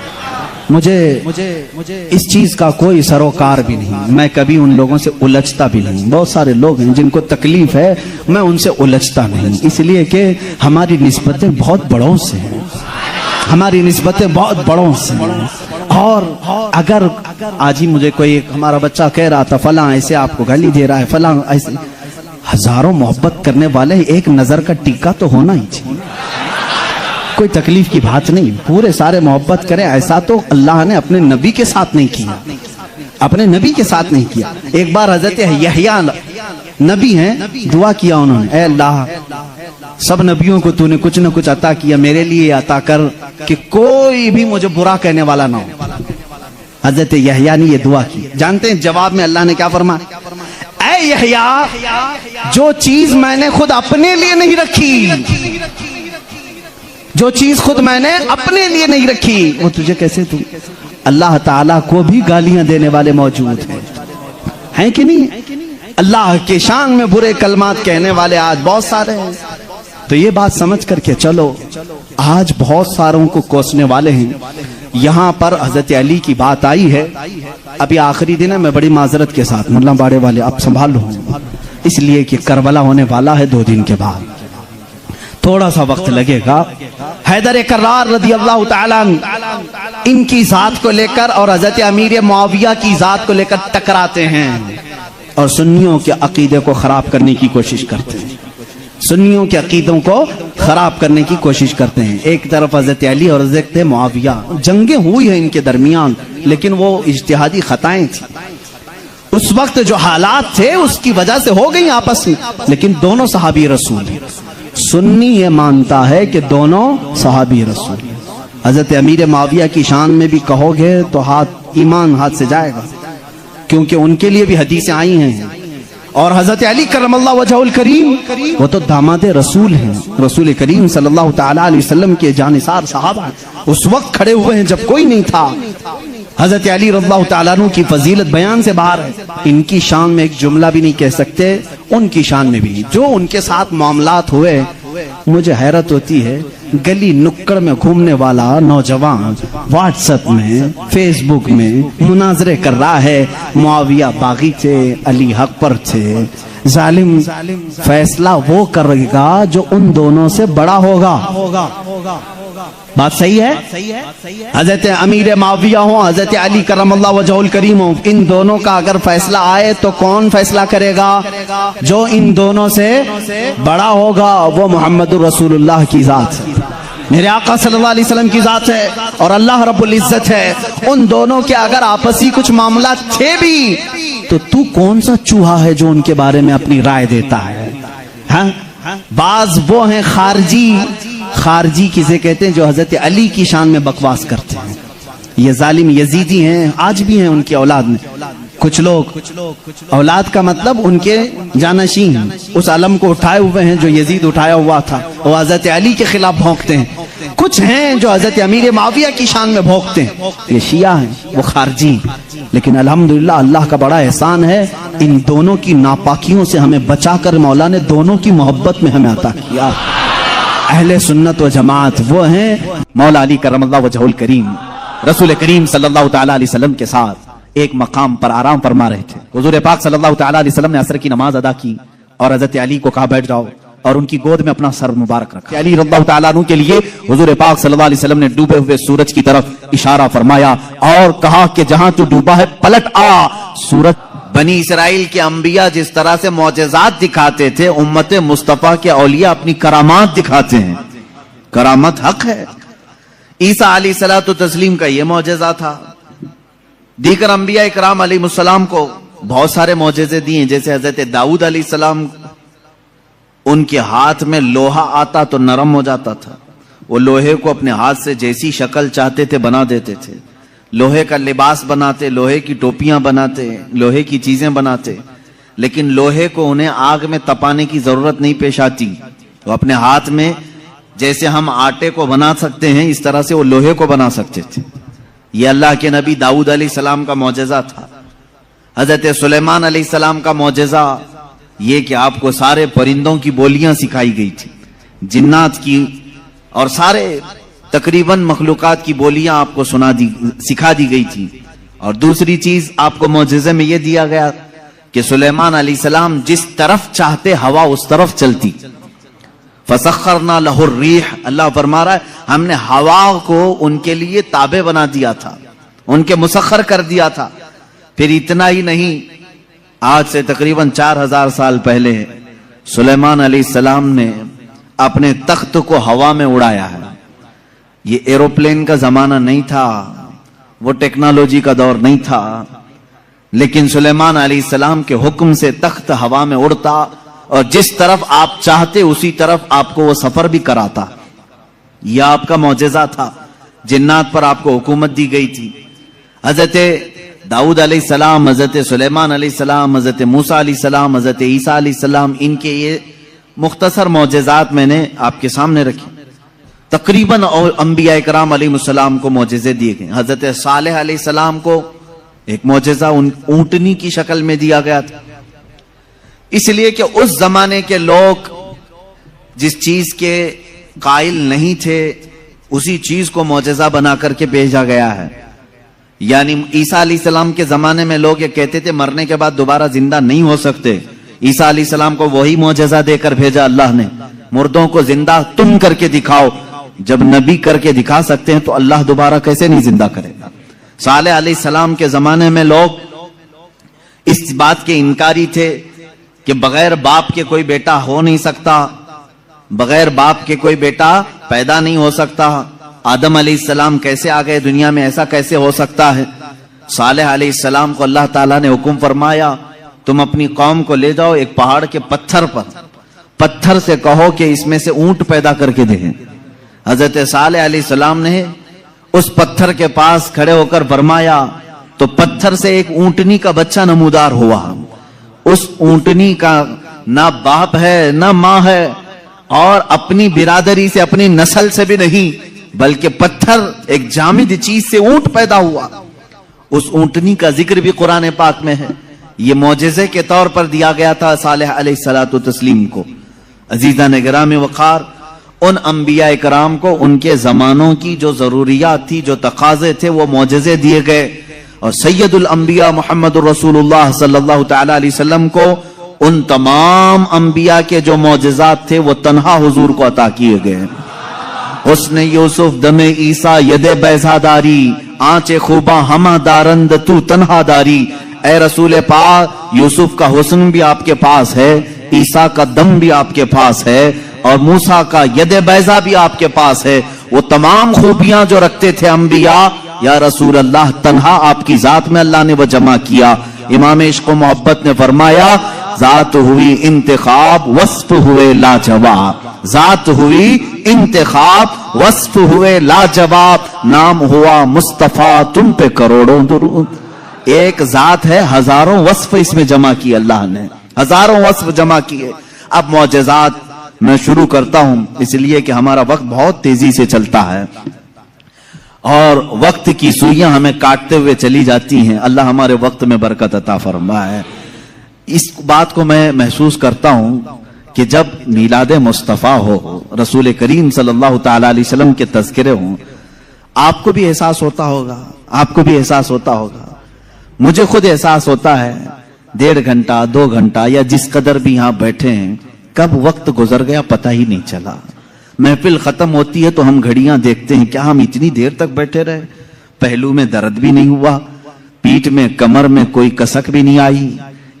مجھے اس چیز کا کوئی سروکار بھی نہیں، میں کبھی ان لوگوں سے الجھتا بھی نہیں۔ بہت سارے لوگ ہیں جن کو تکلیف ہے، میں ان سے الجھتا نہیں، اس لیے کہ ہماری نسبتیں بہت بڑوں سے ہیں، ہماری نسبتیں بہت بڑوں سے ہیں۔ اور اگر آج ہی مجھے کوئی ہمارا بچہ کہہ رہا تھا فلاں ایسے آپ کو گالی دے رہا ہے، فلاں ایسے، ہزاروں محبت کرنے والے ایک نظر کا ٹیکا تو ہونا ہی چاہیے، کوئی تکلیف کی بات نہیں، پورے سارے محبت کریں۔ ایسا تو اللہ نے اپنے نبی کے ساتھ نہیں کیا، اپنے نبی کے ساتھ نہیں کیا۔ ایک بار حضرت یحییٰ نبی ہیں، دعا کیا انہوں نے، اے اللہ سب نبیوں کو تو نے کچھ نہ کچھ عطا کیا، میرے لیے عطا کر کہ کوئی بھی مجھے برا کہنے والا نہ ہو۔ حضرت یحییٰ نے یہ دعا کی، جانتے ہیں جواب میں اللہ نے کیا فرمایا؟ اے یحییٰ جو چیز میں نے خود اپنے لیے نہیں رکھی، جو چیز خود میں نے اپنے لیے نہیں رکھی وہ تجھے کیسے دوں؟ اللہ تعالیٰ کو بھی گالیاں دینے والے موجود ہیں کہ نہیں؟ اللہ کے شان میں برے کلمات کہنے والے آج بہت سارے ہیں۔ تو یہ بات سمجھ کر کے چلو، آج بہت ساروں کو کوسنے والے ہیں۔ یہاں پر حضرت علی کی بات آئی ہے، ابھی آخری دن ہے، میں بڑی معذرت کے ساتھ ملا باڑے والے اب سنبھال لوں، اس لیے کہ کربلا ہونے والا ہے 2 دن کے بعد، تھوڑا سا وقت لگے گا۔ حیدر کرار رضی اللہ تعالیٰ ان کی ذات کو لے کر اور حضرت امیر معاویہ کی ذات کو لے کر ٹکراتے ہیں اور سنیوں کے عقیدے کو خراب کرنے کی کوشش کرتے ہیں، سنیوں کے عقیدوں کو خراب کرنے کی کوشش کرتے ہیں۔ ایک طرف حضرت علی اور حضرت معاویہ، جنگیں ہوئی ہیں ان کے درمیان، لیکن وہ اجتہادی خطائیں تھیں، اس وقت جو حالات تھے اس کی وجہ سے ہو گئی آپس میں، لیکن دونوں صحابی رسول ہیں۔ سنی یہ مانتا ہے کہ دونوں صحابی رسول ہیں۔ حضرت امیر معاویہ کی شان میں بھی کہو گے تو ایمان ہاتھ سے جائے گا، کیونکہ ان کے لیے بھی حدیثیں آئی ہیں۔ اور حضرت علی کرم اللہ وجہہ الکریم وہ تو داماد رسول ہیں، رسول کریم صلی اللہ تعالیٰ علیہ وسلم کے جانثار صحابہ اس وقت کھڑے ہوئے ہیں جب کوئی نہیں تھا۔ حضرت علی رضی اللہ تعالیٰ عنہ کی فضیلت بیان سے باہر ہے، ان کی شان میں ایک جملہ بھی نہیں کہہ سکتے، ان کی شان میں بھی جو ان کے ساتھ معاملات ہوئے مجھے حیرت ہوتی ہے گلی نکڑ میں گھومنے والا نوجوان واٹس ایپ میں فیس بک میں مناظرے کر رہا ہے معاویہ باغی تھے علی حق پر تھے ظالم فیصلہ وہ کرے گا جو ان دونوں سے بڑا ہوگا بات صحیح ہے حضرت امیر معاویہ ہوں حضرت علی کرم اللہ وجہ الکریم ہوں ان دونوں کا اگر فیصلہ آئے تو کون فیصلہ کرے گا جو ان دونوں سے بڑا ہوگا وہ محمد رسول اللہ کی ذات ہے میرے آقا صلی اللہ علیہ وسلم کی ذات ہے اور اللہ رب العزت ہے ان دونوں کے اگر آپسی کچھ معاملات تھے بھی تو کون سا چوہا ہے جو ان کے بارے میں اپنی رائے دیتا ہے ہاں بعض وہ ہیں خارجی کسے کہتے ہیں جو حضرت علی کی شان میں بکواس کرتے ہیں یہ ظالم یزیدی ہیں آج بھی ہیں ان کی اولاد میں کچھ لوگ اولاد کا مطلب ان کے جانشین اس علم کو اٹھائے ہوئے ہیں جو یزید اٹھایا ہوا تھا وہ حضرت علی کے خلاف بھونکتے ہیں کچھ ہیں جو حضرت امیر معاویہ کی شان میں بھونکتے ہیں یہ شیعہ ہیں وہ خارجی لیکن الحمدللہ اللہ کا بڑا احسان ہے ان دونوں کی ناپاکیوں سے ہمیں بچا کر مولا نے دونوں کی محبت میں ہمیں عطا کیا اہل سنت و جماعت وہ ہیں مولا علی کرم اللہ وجہ الکریم رسول کریم صلی اللہ تعالی علیہ وسلم کے ساتھ ایک مقام پر آرام فرما رہے تھے حضور پاک صلی اللہ تعالی علیہ وسلم نے عصر کی نماز ادا کی اور حضرت علی کو کہا بیٹھ جاؤ اور ان کی گود میں اپنا سر مبارک رکھا علی رضی اللہ تعالیٰ عنہ کے لیے حضور پاک صلی اللہ علیہ وسلم نے ڈوبے ہوئے سورج کی طرف اشارہ فرمایا اور کہا کہ جہاں تو ڈوبا ہے پلٹ آ سورج بنی اسرائیل کے انبیاء جس طرح سے معجزات دکھاتے تھے امت مصطفیٰ کے اولیاء اپنی کرامات دکھاتے ہیں کرامت حق ہے عیسیٰ علیہ الصلوۃ والتسلیم کا یہ معجزہ تھا دیگر انبیاء اکرام علیہ السلام کو بہت سارے معجزے دیے جیسے حضرت داؤد علیہ السلام ان کے ہاتھ میں لوہا آتا تو نرم ہو جاتا تھا وہ لوہے کو اپنے ہاتھ سے جیسی شکل چاہتے تھے بنا دیتے تھے لوہے کا لباس بناتے لوہے کی ٹوپیاں بناتے لوہے کی چیزیں بناتے لیکن لوہے کو انہیں آگ میں تپانے کی ضرورت نہیں پیش آتی وہ اپنے ہاتھ میں جیسے ہم آٹے کو بنا سکتے ہیں اس طرح سے وہ لوہے کو بنا سکتے تھے یہ اللہ کے نبی داؤد علیہ السلام کا معجزہ تھا حضرت سلیمان علیہ السلام کا معجزہ یہ کہ آپ کو سارے پرندوں کی بولیاں سکھائی گئی تھی جنات کی اور سارے تقریباً مخلوقات کی بولیاں آپ کو سکھا دی گئی تھی اور دوسری چیز آپ کو معجزے میں یہ دیا گیا کہ سلیمان علیہ السلام جس طرف چاہتے ہوا اس طرف چلتی فسخرنا لہ الریح اللہ فرما رہا ہے ہم نے ہوا کو ان کے لیے تابع بنا دیا تھا ان کے مسخر کر دیا تھا پھر اتنا ہی نہیں آج سے تقریباً 4000 سال پہلے سلیمان علیہ السلام نے اپنے تخت کو ہوا میں اڑایا ہے یہ ایروپلین کا زمانہ نہیں تھا وہ ٹیکنالوجی کا دور نہیں تھا لیکن سلیمان علیہ السلام کے حکم سے تخت ہوا میں اڑتا اور جس طرف آپ چاہتے اسی طرف آپ کو وہ سفر بھی کراتا یہ آپ کا معجزہ تھا جنات پر آپ کو حکومت دی گئی تھی حضرت داؤد علیہ السلام حضرت سلیمان علیہ السلام حضرت موسیٰ علیہ السلام حضرت عیسیٰ علیہ السلام ان کے یہ مختصر معجزات میں نے آپ کے سامنے رکھی تقریباً انبیاء اکرام علیہ السلام کو معجزے دیے گئے حضرت صالح علیہ السلام کو ایک معجزہ اونٹنی کی شکل میں دیا گیا تھا اس لیے کہ اس زمانے کے لوگ جس چیز کے قائل نہیں تھے اسی چیز کو معجزہ بنا کر کے بھیجا گیا ہے یعنی عیسیٰ علیہ السلام کے زمانے میں لوگ یہ کہتے تھے مرنے کے بعد دوبارہ زندہ نہیں ہو سکتے عیسیٰ علیہ السلام کو وہی معجزہ دے کر بھیجا اللہ نے مردوں کو زندہ تم کر کے دکھاؤ جب نبی کر کے دکھا سکتے ہیں تو اللہ دوبارہ کیسے نہیں زندہ کرے گا صالح علیہ السلام کے زمانے میں لوگ اس بات کے انکاری تھے کہ بغیر باپ کے کوئی بیٹا ہو نہیں سکتا بغیر باپ کے کوئی بیٹا پیدا نہیں ہو سکتا آدم علیہ السلام کیسے آ گئے دنیا میں ایسا کیسے ہو سکتا ہے صالح علیہ السلام کو اللہ تعالیٰ نے حکم فرمایا تم اپنی قوم کو لے جاؤ ایک پہاڑ کے پتھر سے کہو کہ اس میں سے اونٹ پیدا کر کے دیں حضرت صالح علیہ السلام نے اس پتھر کے پاس کھڑے ہو کر فرمایا تو پتھر سے ایک اونٹنی کا بچہ نمودار ہوا اس اونٹنی کا نہ باپ ہے نہ ماں ہے اور اپنی برادری سے اپنی نسل سے بھی نہیں بلکہ پتھر ایک جامد چیز سے اونٹ پیدا ہوا اس اونٹنی کا ذکر بھی قرآن پاک میں ہے یہ معجزے کے طور پر دیا گیا تھا صالح علیہ الصلوۃ والتسلیم کو عزیزان گرامی وقار، ان انبیاء کرام کو ان کے زمانوں کی جو ضروریات تھی، جو تقاضے تھے، وہ معجزے دیے گئے، اور سید الانبیاء محمد الرسول اللہ صلی اللہ تعالی علیہ وسلم کو ان تمام انبیاء کے جو معجزات تھے وہ تنہا حضور کو عطا کیے گئے۔ حسن یوسف دم عیسیٰ ید بیضا داری، آنچ خوباں ہمہ دارند تو تنہا داری۔ اے رسول پاک، یوسف کا حسن بھی آپ کے پاس ہے، عیسیٰ کا دم بھی آپ کے پاس ہے، اور موسیٰ کا ید بیضا بھی آپ کے پاس ہے۔ وہ تمام خوبیاں جو رکھتے تھے انبیاء، یا رسول اللہ، تنہا آپ کی ذات میں اللہ نے وہ جمع کیا۔ امام عشق و محبت نے فرمایا، ذات ہوئی انتخاب، وصف ہوئے لاجواب۔ ذات ہوئی انتخاب، وصف ہوئے لاجواب، نام ہوا مصطفیٰ، تم پہ کروڑوں درود۔ ایک ذات ہے، ہزاروں وصف اس میں جمع کیے اللہ نے، ہزاروں وصف جمع کیے۔ اب معجزات میں شروع کرتا ہوں، اس لیے کہ ہمارا وقت بہت تیزی سے چلتا ہے اور وقت کی سوئیاں ہمیں کاٹتے ہوئے چلی جاتی ہیں۔ اللہ ہمارے وقت میں برکت عطا فرمائے۔ اس بات کو میں محسوس کرتا ہوں کہ جب میلاد مصطفیٰ ہو، رسول کریم صلی اللہ تعالی علیہ وسلم کے تذکرے ہوں، آپ کو بھی احساس ہوتا ہوگا، آپ کو بھی احساس ہوتا ہوگا، مجھے خود احساس ہوتا ہے، 1.5 گھنٹہ 2 گھنٹہ یا جس قدر بھی یہاں بیٹھے ہیں، کب وقت گزر گیا پتہ ہی نہیں چلا۔ محفل ختم ہوتی ہے تو ہم گھڑیاں دیکھتے ہیں، کیا ہم اتنی دیر تک بیٹھے رہے؟ پہلو میں درد بھی نہیں ہوا، پیٹھ میں کمر میں کوئی کسک بھی نہیں آئی،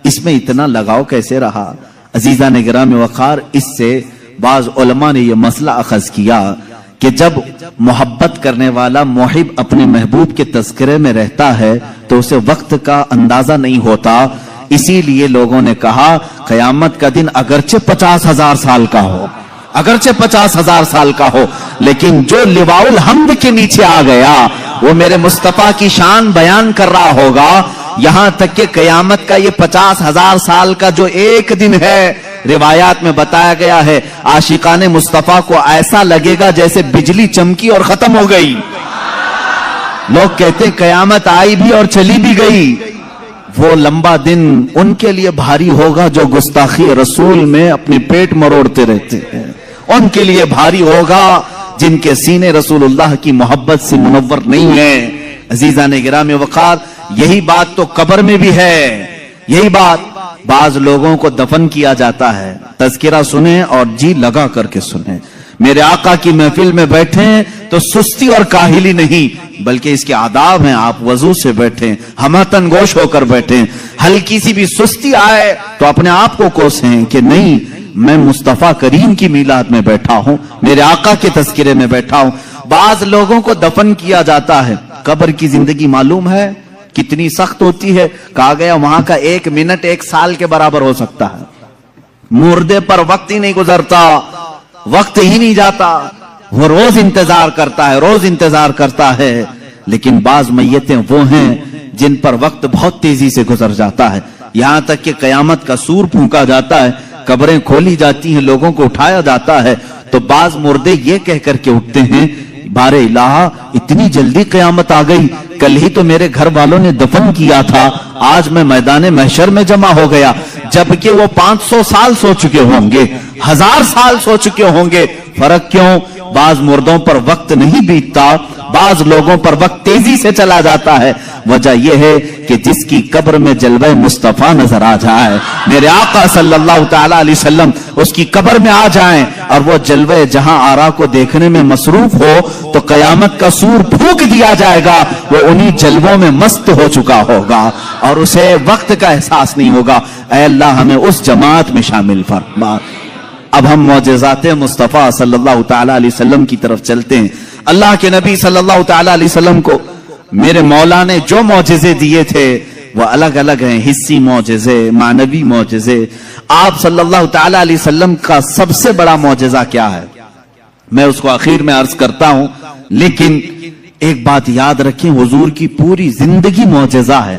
اس میں اتنا لگاؤ کیسے رہا؟ عزیزان گرامی وقار، اس سے بعض علماء نے یہ مسئلہ اخذ کیا کہ جب محبت کرنے والا محب اپنے محبوب کے تذکرے میں رہتا ہے تو اسے وقت کا اندازہ نہیں ہوتا۔ اسی لیے لوگوں نے کہا قیامت کا دن اگرچہ 50,000 سال کا ہو، اگرچہ 50,000 سال کا ہو، لیکن جو لواء الحمد کے نیچے آ گیا وہ میرے مصطفیٰ کی شان بیان کر رہا ہوگا۔ یہاں تک کہ قیامت کا یہ 50,000 سال کا جو ایک دن ہے، روایات میں بتایا گیا ہے، عاشقان مصطفیٰ کو ایسا لگے گا جیسے بجلی چمکی اور ختم ہو گئی۔ لوگ کہتے ہیں قیامت آئی بھی اور چلی بھی گئی۔ وہ لمبا دن ان کے لیے بھاری ہوگا جو گستاخی رسول میں اپنی پیٹ مروڑتے رہتے ہیں، ان کے لیے بھاری ہوگا جن کے سینے رسول اللہ کی محبت سے منور نہیں ہیں۔ عزیزان گرامی وقار، یہی بات تو قبر میں بھی ہے، یہی بات۔ بعض لوگوں کو دفن کیا جاتا ہے، تذکرہ سنیں اور جی لگا کر کے سنیں۔ میرے آقا کی محفل میں بیٹھیں تو سستی اور کاہلی نہیں، بلکہ اس کے آداب ہیں، آپ وضو سے بیٹھیں، ہمتن گوش ہو کر بیٹھیں۔ ہلکی سی بھی سستی آئے تو اپنے آپ کو کوسیں کہ نہیں، میں مصطفیٰ کریم کی میلاد میں بیٹھا ہوں، میرے آقا کے تذکرے میں بیٹھا ہوں۔ بعض لوگوں کو دفن کیا جاتا ہے، قبر کی زندگی معلوم ہے کتنی سخت ہوتی ہے؟ کہا گیا وہاں کا 1 منٹ 1 سال کے برابر ہو سکتا ہے۔ مردے پر وقت ہی نہیں گزرتا، وقت ہی نہیں جاتا، وہ روز انتظار کرتا ہے، روز انتظار کرتا ہے۔ لیکن بعض میتیں وہ ہیں جن پر وقت بہت تیزی سے گزر جاتا ہے، یہاں تک کہ قیامت کا سور پھونکا جاتا ہے، قبریں کھولی جاتی ہیں، لوگوں کو اٹھایا جاتا ہے، تو بعض مردے یہ کہہ کر کے اٹھتے ہیں، بارے الہ اتنی جلدی قیامت آ گئی، کل ہی تو میرے گھر والوں نے دفن کیا تھا، آج میں میدان محشر میں جمع ہو گیا، جبکہ وہ 500 سال سو چکے ہوں گے، 1000 سال سو چکے ہوں گے۔ فرق کیوں؟ بعض مردوں پر وقت نہیں بیتتا، بعض لوگوں پر وقت تیزی سے چلا جاتا ہے۔ وجہ یہ ہے کہ جس کی قبر میں جلوہ مصطفیٰ نظر آ جائے، میرے آقا صلی اللہ تعالی علیہ وسلم اس کی قبر میں آ جائیں اور وہ جلوہ جہاں آرا کو دیکھنے میں مصروف ہو تو قیامت کا سور پھونک دیا جائے گا، وہ انہی جلووں میں مست ہو چکا ہوگا اور اسے وقت کا احساس نہیں ہوگا۔ اے اللہ ہمیں اس جماعت میں شامل فرما۔ اب ہم معجزات مصطفیٰ صلی اللہ تعالی علیہ وسلم کی طرف چلتے ہیں۔ اللہ کے نبی صلی اللہ تعالی علیہ وسلم کو میرے مولا نے جو معجزے دیے تھے وہ الگ الگ ہیں، حسی معجزے، معنوی معجزے۔ آپ صلی اللہ تعالی علیہ وسلم کا سب سے بڑا معجزہ کیا ہے؟ میں اس کو آخر میں عرض کرتا ہوں، لیکن ایک بات یاد رکھیں، حضور کی پوری زندگی معجزہ ہے،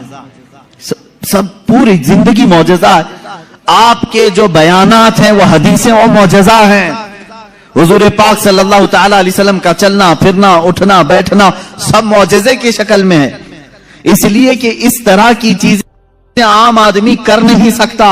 سب پوری زندگی معجزہ ہے۔ آپ کے جو بیانات ہیں وہ حدیثیں اور معجزہ ہیں۔ حضور پاک صلی اللہ تعالی علیہ وسلم کا چلنا پھرنا اٹھنا بیٹھنا سب معجزے کی شکل میں ہے، اس لیے کہ اس طرح کی چیزیں عام آدمی کر نہیں سکتا۔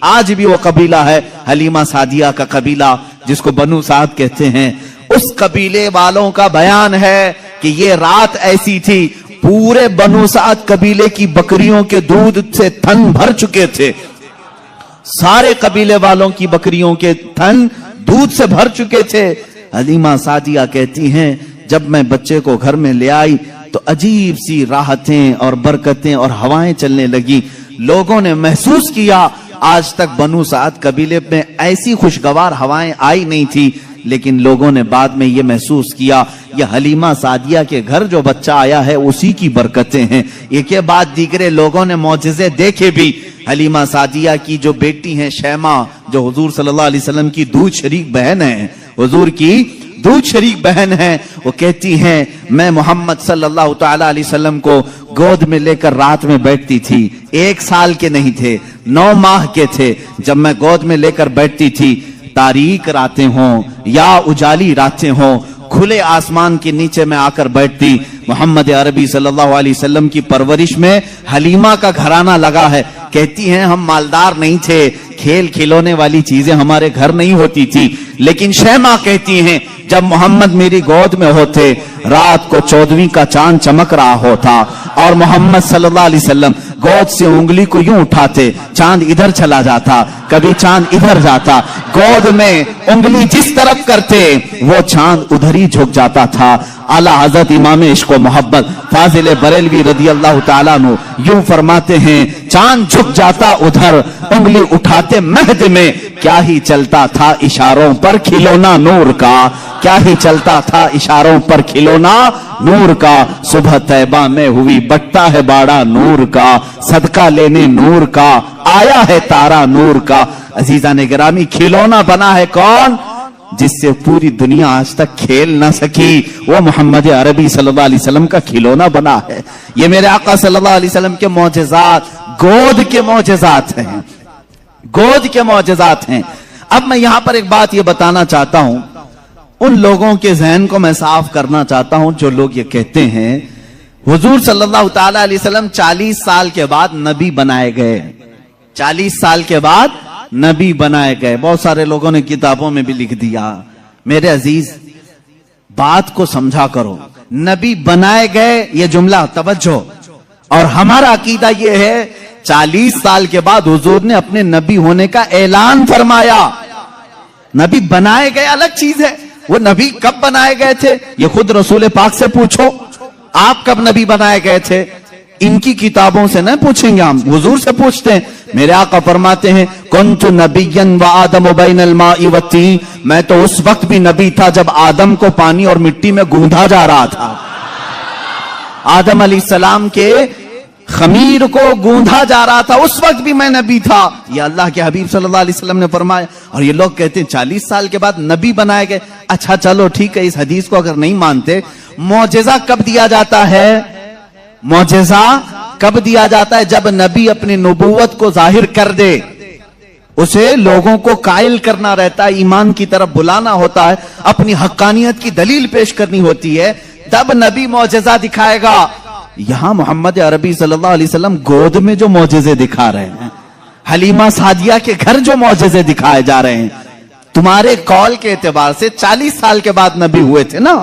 آج بھی وہ قبیلہ ہے حلیمہ سعدیہ کا قبیلہ جس کو بنو سعد کہتے ہیں. اس قبیلے والوں کا بیان ہے کہ یہ رات ایسی تھی پورے بنو سعد قبیلے کی بکریوں کے دودھ سے تھن بھر چکے تھے. سارے قبیلے والوں کی بکریوں کے تھن دودھ سے بھر چکے تھے. حلیمہ سعدیہ کہتی ہیں جب میں بچے کو گھر میں لے آئی تو عجیب سی راحتیں اور برکتیں اور ہوائیں چلنے لگی. لوگوں نے محسوس کیا آج تک بنو سعد قبیلے میں ایسی خوشگوار ہوائیں آئی نہیں تھی، لیکن لوگوں نے بعد میں یہ محسوس کیا یہ حلیمہ سعدیہ کے گھر جو بچہ آیا ہے اسی کی برکتیں ہیں. ایک کے بعد دیگرے لوگوں نے معجزے دیکھے بھی. حلیمہ سعدیہ کی جو بیٹی ہیں شیمہ، جو حضور صلی اللہ علیہ وسلم کی دودھ شریک بہن ہے، حضور کی دودھ شریک بہن ہے، وہ کہتی ہیں میں محمد صلی اللہ تعالی علیہ وسلم کو گود میں لے کر رات میں بیٹھتی تھی. 1 سال کے نہیں تھے، 9 ماہ کے تھے. جب میں گود میں لے کر بیٹھتی تھی، تاریک راتیں ہوں یا اجالی راتیں ہوں، کھلے آسمان کے نیچے میں آ کر بیٹھتی. محمد عربی صلی اللہ علیہ وسلم کی پرورش میں حلیمہ کا گھرانہ لگا ہے. کہتی ہیں ہم مالدار نہیں تھے، کھیل کھلونے والی چیزیں ہمارے گھر نہیں ہوتی تھی، لیکن شیمہ کہتی ہیں جب محمد میری گود میں ہوتے رات کو 14ویں کا چاند چمک رہا ہوتا اور محمد صلی اللہ علیہ وسلم گود سے انگلی کو یوں اٹھاتے، چاند ادھر چلا جاتا، کبھی چاند ادھر جاتا. گود میں انگلی جس طرف کرتے وہ چاند ادھر ہی جھک جاتا تھا. اعلیٰ حضرت امام عشق و محبت فاضل بریلوی رضی اللہ تعالیٰ عنہ یوں فرماتے ہیں چاند جھک جاتا ادھر، انگلی اٹھاتے مہد میں، کیا ہی چلتا تھا اشاروں پر کھلونا نور کا، کیا ہی چلتا تھا اشاروں پر کھلونا نور کا. صبح طیبہ میں ہوئی بٹتا ہے باڑا نور کا، صدقہ لینے نور کا آیا ہے تارا نور کا. عزیزان گرامی کھلونا بنا ہے کون؟ جس سے پوری دنیا آج تک کھیل نہ سکی، وہ محمد عربی صلی اللہ علیہ وسلم کا کھلونا بنا ہے. یہ میرے آقا صلی اللہ علیہ وسلم کے معجزات گود کے معجزات ہیں، گود کے معجزات ہیں. اب میں یہاں پر ایک بات یہ بتانا چاہتا ہوں، ان لوگوں کے ذہن کو میں صاف کرنا چاہتا ہوں جو لوگ یہ کہتے ہیں حضور صلی اللہ تعالی علیہ وسلم 40 سال کے بعد نبی بنائے گئے، 40 سال کے بعد نبی بنائے گئے. بہت سارے لوگوں نے کتابوں میں بھی لکھ دیا. میرے عزیز بات کو سمجھا کرو، نبی بنائے گئے یہ جملہ توجہ، اور ہمارا عقیدہ یہ ہے 40 سال کے بعد حضور نے اپنے نبی ہونے کا اعلان فرمایا. نبی بنائے گئے الگ چیز ہے، وہ نبی کب بنائے گئے تھے یہ خود رسول پاک سے پوچھو، آپ کب نبی بنائے گئے تھے؟ ان کی کتابوں سے نہ پوچھیں گے، ہم حضور سے پوچھتے ہیں. میرے آقا فرماتے ہیں کنت نبیا وآدم بین الماء والطین، میں تو اس وقت بھی نبی تھا جب آدم کو پانی اور مٹی میں گوندھا جا رہا تھا. آدم علیہ السلام کے خمیر کو گوندھا جا رہا تھا، اس وقت بھی میں نبی تھا. یہ اللہ کے حبیب صلی اللہ علیہ وسلم نے فرمایا. اور یہ لوگ کہتے ہیں 40 سال کے بعد نبی بنائے گئے. اچھا چلو ٹھیک ہے، اس حدیث کو اگر نہیں مانتے، معجزہ کب دیا جاتا ہے؟ معجزہ کب دیا جاتا ہے؟ جب نبی اپنی نبوت کو ظاہر کر دے، اسے لوگوں کو قائل کرنا رہتا ہے، ایمان کی طرف بلانا ہوتا ہے، اپنی حقانیت کی دلیل پیش کرنی ہوتی ہے، تب نبی معجزہ دکھائے گا. یہاں محمد عربی صلی اللہ علیہ وسلم گود میں جو معجزے دکھا رہے ہیں، حلیمہ سعدیہ کے گھر جو معجزے دکھائے جا رہے ہیں، تمہارے قول کے اعتبار سے 40 سال کے بعد نبی ہوئے تھے نا،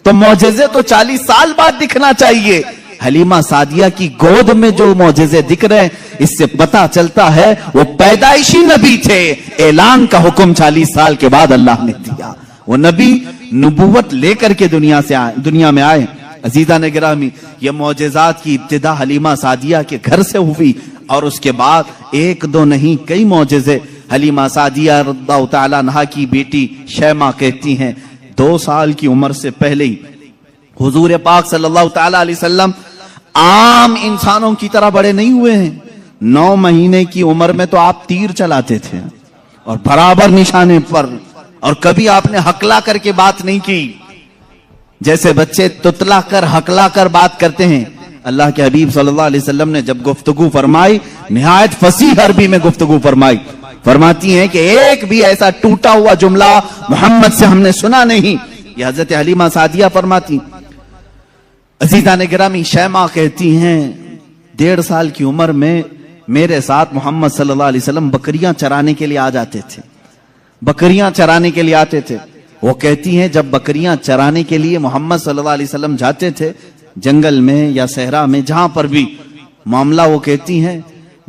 تو معجزے تو 40 سال بعد دکھنا چاہیے. حلیمہ سعدیہ کی گود میں جو معجزے دکھ رہے ہیں، اس سے پتا چلتا ہے وہ پیدائشی نبی تھے. اعلان کا حکم 40 سال کے بعد اللہ نے دیا. وہ نبی نبوت لے کر کے دنیا میں آئے. عزیزان گرامی، یہ معجزات کی ابتدا حلیمہ سعدیہ کے گھر سے ہوئی، اور اس کے بعد 1 2 نہیں کئی معجزے. حلیمہ سعدیہ رضی اللہ تعالی عنہا کی بیٹی شیمہ کہتی ہیں 2 سال کی عمر سے پہلے ہی حضور پاک صلی اللہ تعالی علیہ وسلم عام انسانوں کی طرح بڑے نہیں ہوئے ہیں. 9 مہینے کی عمر میں تو آپ تیر چلاتے تھے اور برابر نشانے پر، اور کبھی آپ نے ہکلا کر کے بات نہیں کی جیسے بچے تتلا کر ہکلا کر بات کرتے ہیں. اللہ کے حبیب صلی اللہ علیہ وسلم نے جب گفتگو فرمائی نہایت فصیح عربی میں گفتگو فرمائی. فرماتی ہیں کہ ایک بھی ایسا ٹوٹا ہوا جملہ محمد سے ہم نے سنا نہیں. یہ حضرت حلیمہ سعدیہ فرماتی. عزیزان گرامی، شیمہ کہتی ہیں 1.5 سال کی عمر میں میرے ساتھ محمد صلی اللہ علیہ وسلم بکریاں چرانے کے لیے آ جاتے تھے، بکریاں چرانے کے لیے آتے تھے۔ وہ کہتی ہیں جب بکریاں چرانے کے لیے محمد صلی اللہ علیہ وسلم جاتے تھے جنگل میں یا صحرا میں جہاں پر بھی معاملہ، وہ کہتی ہیں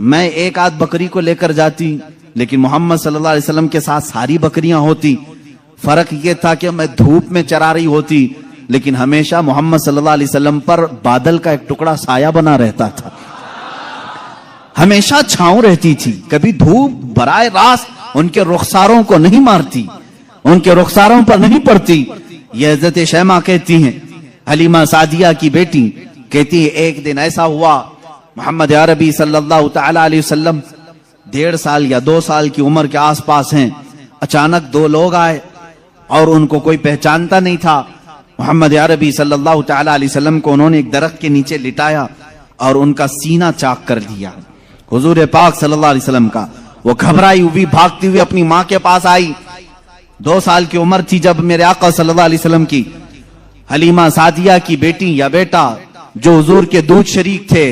میں ایک آدھ بکری کو لے کر جاتی لیکن محمد صلی اللہ علیہ وسلم کے ساتھ ساری بکریاں ہوتی۔ فرق یہ تھا کہ میں دھوپ میں چرا رہی ہوتی لیکن ہمیشہ محمد صلی اللہ علیہ وسلم پر بادل کا ایک ٹکڑا سایہ بنا رہتا تھا، ہمیشہ چھاؤں رہتی تھی، کبھی دھوپ براہ راست ان کے رخساروں کو نہیں مارتی، ان کے رخساروں پر نہیں پڑتی۔ یہ حضرت شیمہ کہتی ہیں، حلیمہ سعدیہ کی بیٹی کہتی ہے ایک دن ایسا ہوا محمد عربی صلی اللہ تعالی علیہ وسلم 1.5 سال یا 2 سال کی عمر کے آس پاس ہیں، اچانک 2 لوگ آئے اور ان کو کوئی پہچانتا نہیں تھا۔ محمد عربی صلی اللہ تعالی علیہ وسلم کو انہوں نے ایک درخت کے نیچے لٹایا اور ان کا سینہ چاک کر دیا، حضور پاک صلی اللہ علیہ وسلم کا۔ وہ گھبرائی ہوئی بھاگتی ہوئی اپنی ماں کے پاس آئی، 2 سال کی عمر تھی جب میرے آقا صلی اللہ علیہ وسلم کی حلیمہ سعدیہ کی بیٹی یا بیٹا جو حضور کے دودھ شریک تھے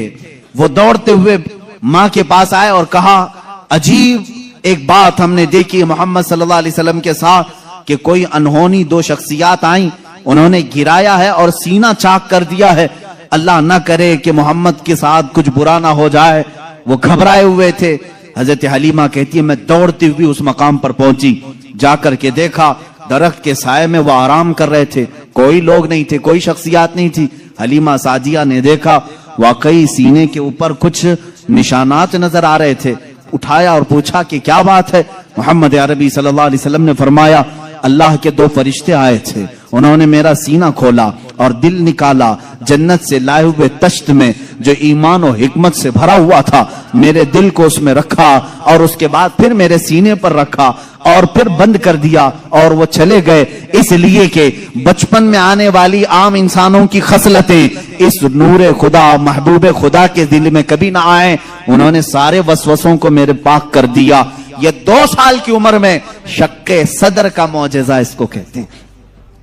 وہ دوڑتے ہوئے ماں کے پاس آئے اور کہا عجیب ایک بات ہم نے دیکھی محمد صلی اللہ علیہ وسلم کے ساتھ کہ کوئی انہونی 2 شخصیات آئیں، انہوں نے گرایا ہے اور سینہ چاک کر دیا ہے، اللہ نہ کرے کہ محمد کے ساتھ کچھ برا نہ ہو جائے۔ وہ گھبرائے ہوئے تھے۔ حضرت حلیمہ کہتی ہے میں دوڑتی ہوئی اس مقام پر پہنچی، جا کر کے دیکھا درخت کے سائے میں وہ آرام کر رہے تھے، کوئی لوگ نہیں تھے، کوئی شخصیات نہیں تھی۔ حلیمہ سعدیہ نے دیکھا واقعی سینے کے اوپر کچھ نشانات نظر آ رہے تھے، اٹھایا اور پوچھا کہ کیا بات ہے؟ محمد عربی صلی اللہ علیہ وسلم نے فرمایا اللہ کے 2 فرشتے آئے تھے، انہوں نے میرا سینہ کھولا اور دل نکالا، جنت سے لائے ہوئے تشت میں جو ایمان و حکمت سے بھرا ہوا تھا میرے دل کو اس میں رکھا اور اس کے بعد پھر میرے سینے پر رکھا اور پھر بند کر دیا اور وہ چلے گئے، اس لیے کہ بچپن میں آنے والی عام انسانوں کی خصلتیں اس نور خدا محبوب خدا کے دل میں کبھی نہ آئیں، انہوں نے سارے وسوسوں کو میرے پاک کر دیا۔ یہ 2 سال کی عمر میں شق صدر کا معجزہ اس کو کہتے ہیں۔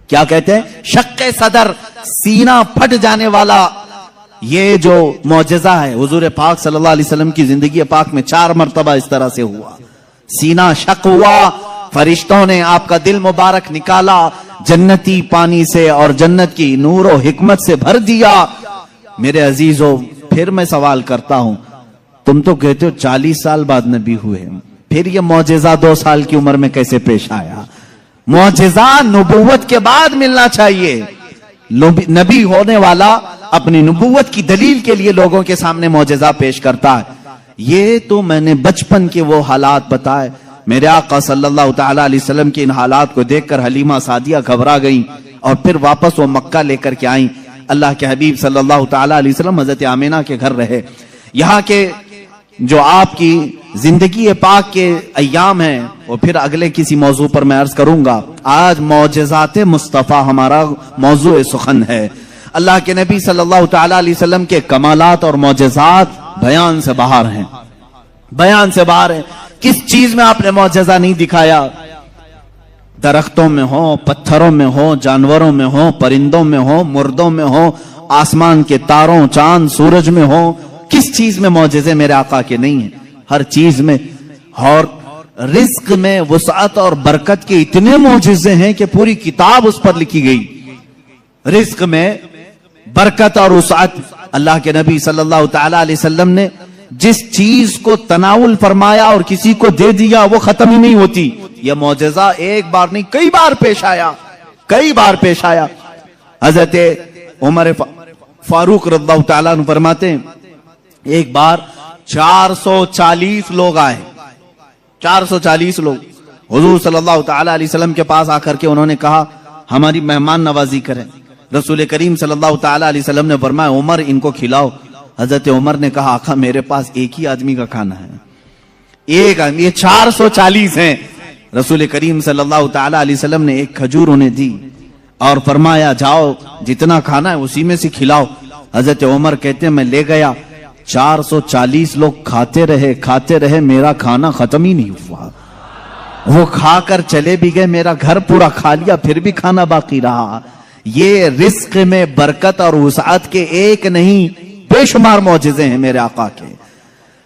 کیا کہتے ہیں؟ شق صدر، سینہ پھٹ جانے والا یہ جو معجزہ ہے حضور پاک صلی اللہ علیہ وسلم کی زندگی پاک میں 4 مرتبہ اس طرح سے ہوا، سینہ شق ہوا، فرشتوں نے آپ کا دل مبارک نکالا، جنتی پانی سے اور جنت کی نور و حکمت سے بھر دیا۔ میرے عزیزو پھر میں سوال کرتا ہوں، تم تو کہتے ہو 40 سال بعد نبی ہوئے، پھر یہ معجزہ 2 سال کی عمر میں کیسے پیش آیا؟ معجزہ نبوت کے بعد ملنا چاہیے، نبی ہونے والا اپنی نبوت کی دلیل کے لیے لوگوں کے سامنے معجزہ پیش کرتا ہے۔ یہ تو میں نے بچپن کے وہ حالات بتائے، میرے آقا صلی اللہ تعالی علیہ وسلم کے ان حالات کو دیکھ کر حلیمہ سعدیہ گھبرا گئیں اور پھر واپس وہ مکہ لے کر کے آئیں۔ اللہ کے حبیب صلی اللہ تعالی علیہ وسلم حضرت آمینہ کے گھر رہے۔ یہاں کے جو آپ کی زندگی پاک کے ایام ہیں وہ پھر اگلے کسی موضوع پر میں عرض کروں گا۔ آج معجزات مصطفیٰ ہمارا موضوع سخن ہے۔ اللہ کے نبی صلی اللہ تعالی علیہ وسلم کے کمالات اور معجزات بیان سے باہر ہیں، بیان سے باہر ہیں۔ کس چیز میں آپ نے معجزہ نہیں دکھایا؟ درختوں میں ہو، پتھروں میں ہو، جانوروں میں ہو، پرندوں میں ہو، مردوں میں ہو، آسمان کے تاروں، چاند، سورج میں ہو، کس چیز میں معجزے میرے آقا کے نہیں ہیں؟ ہر چیز میں۔ اور رزق میں وسعت اور برکت کے اتنے معجزے ہیں کہ پوری کتاب اس پر لکھی گئی۔ رزق میں برکت اور وسعت، اللہ کے نبی صلی اللہ تعالی علیہ وسلم نے جس چیز کو تناول فرمایا اور کسی کو دے دیا وہ ختم ہی نہیں ہوتی۔ یہ معجزہ ایک بار نہیں کئی بار پیش آیا، کئی بار پیش آیا۔ حضرت عمر فاروق رضی اللہ تعالیٰ عنہ فرماتے ہیں ایک بار 440 لوگ آئے، 440 لوگ حضور صلی اللہ تعالی علیہ وسلم کے پاس آ کر کے انہوں نے کہا ہماری مہمان نوازی کریں۔ رسول کریم صلی اللہ تعالی علیہ وسلم نے فرمایا عمر ان کو کھلاؤ۔ حضرت عمر نے کہا آقا میرے پاس ایک ہی آدمی کا کھانا ہے، ایک آدمی، یہ 440 ہیں۔ رسول کریم صلی اللہ تعالی علیہ وسلم نے ایک کھجور انہیں دی اور فرمایا جاؤ جتنا کھانا ہے اسی میں سے کھلاؤ۔ حضرت عمر کہتے ہیں میں لے گیا، 440 لوگ کھاتے رہے، میرا کھانا ختم ہی نہیں ہوا۔ وہ کھا کر چلے بھی گئے، میرا گھر پورا کھا لیا، پھر بھی کھانا باقی رہا۔ یہ رزق میں برکت اور وسعت کے ایک نہیں بے شمار معجزے ہیں میرے آقا کے۔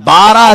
12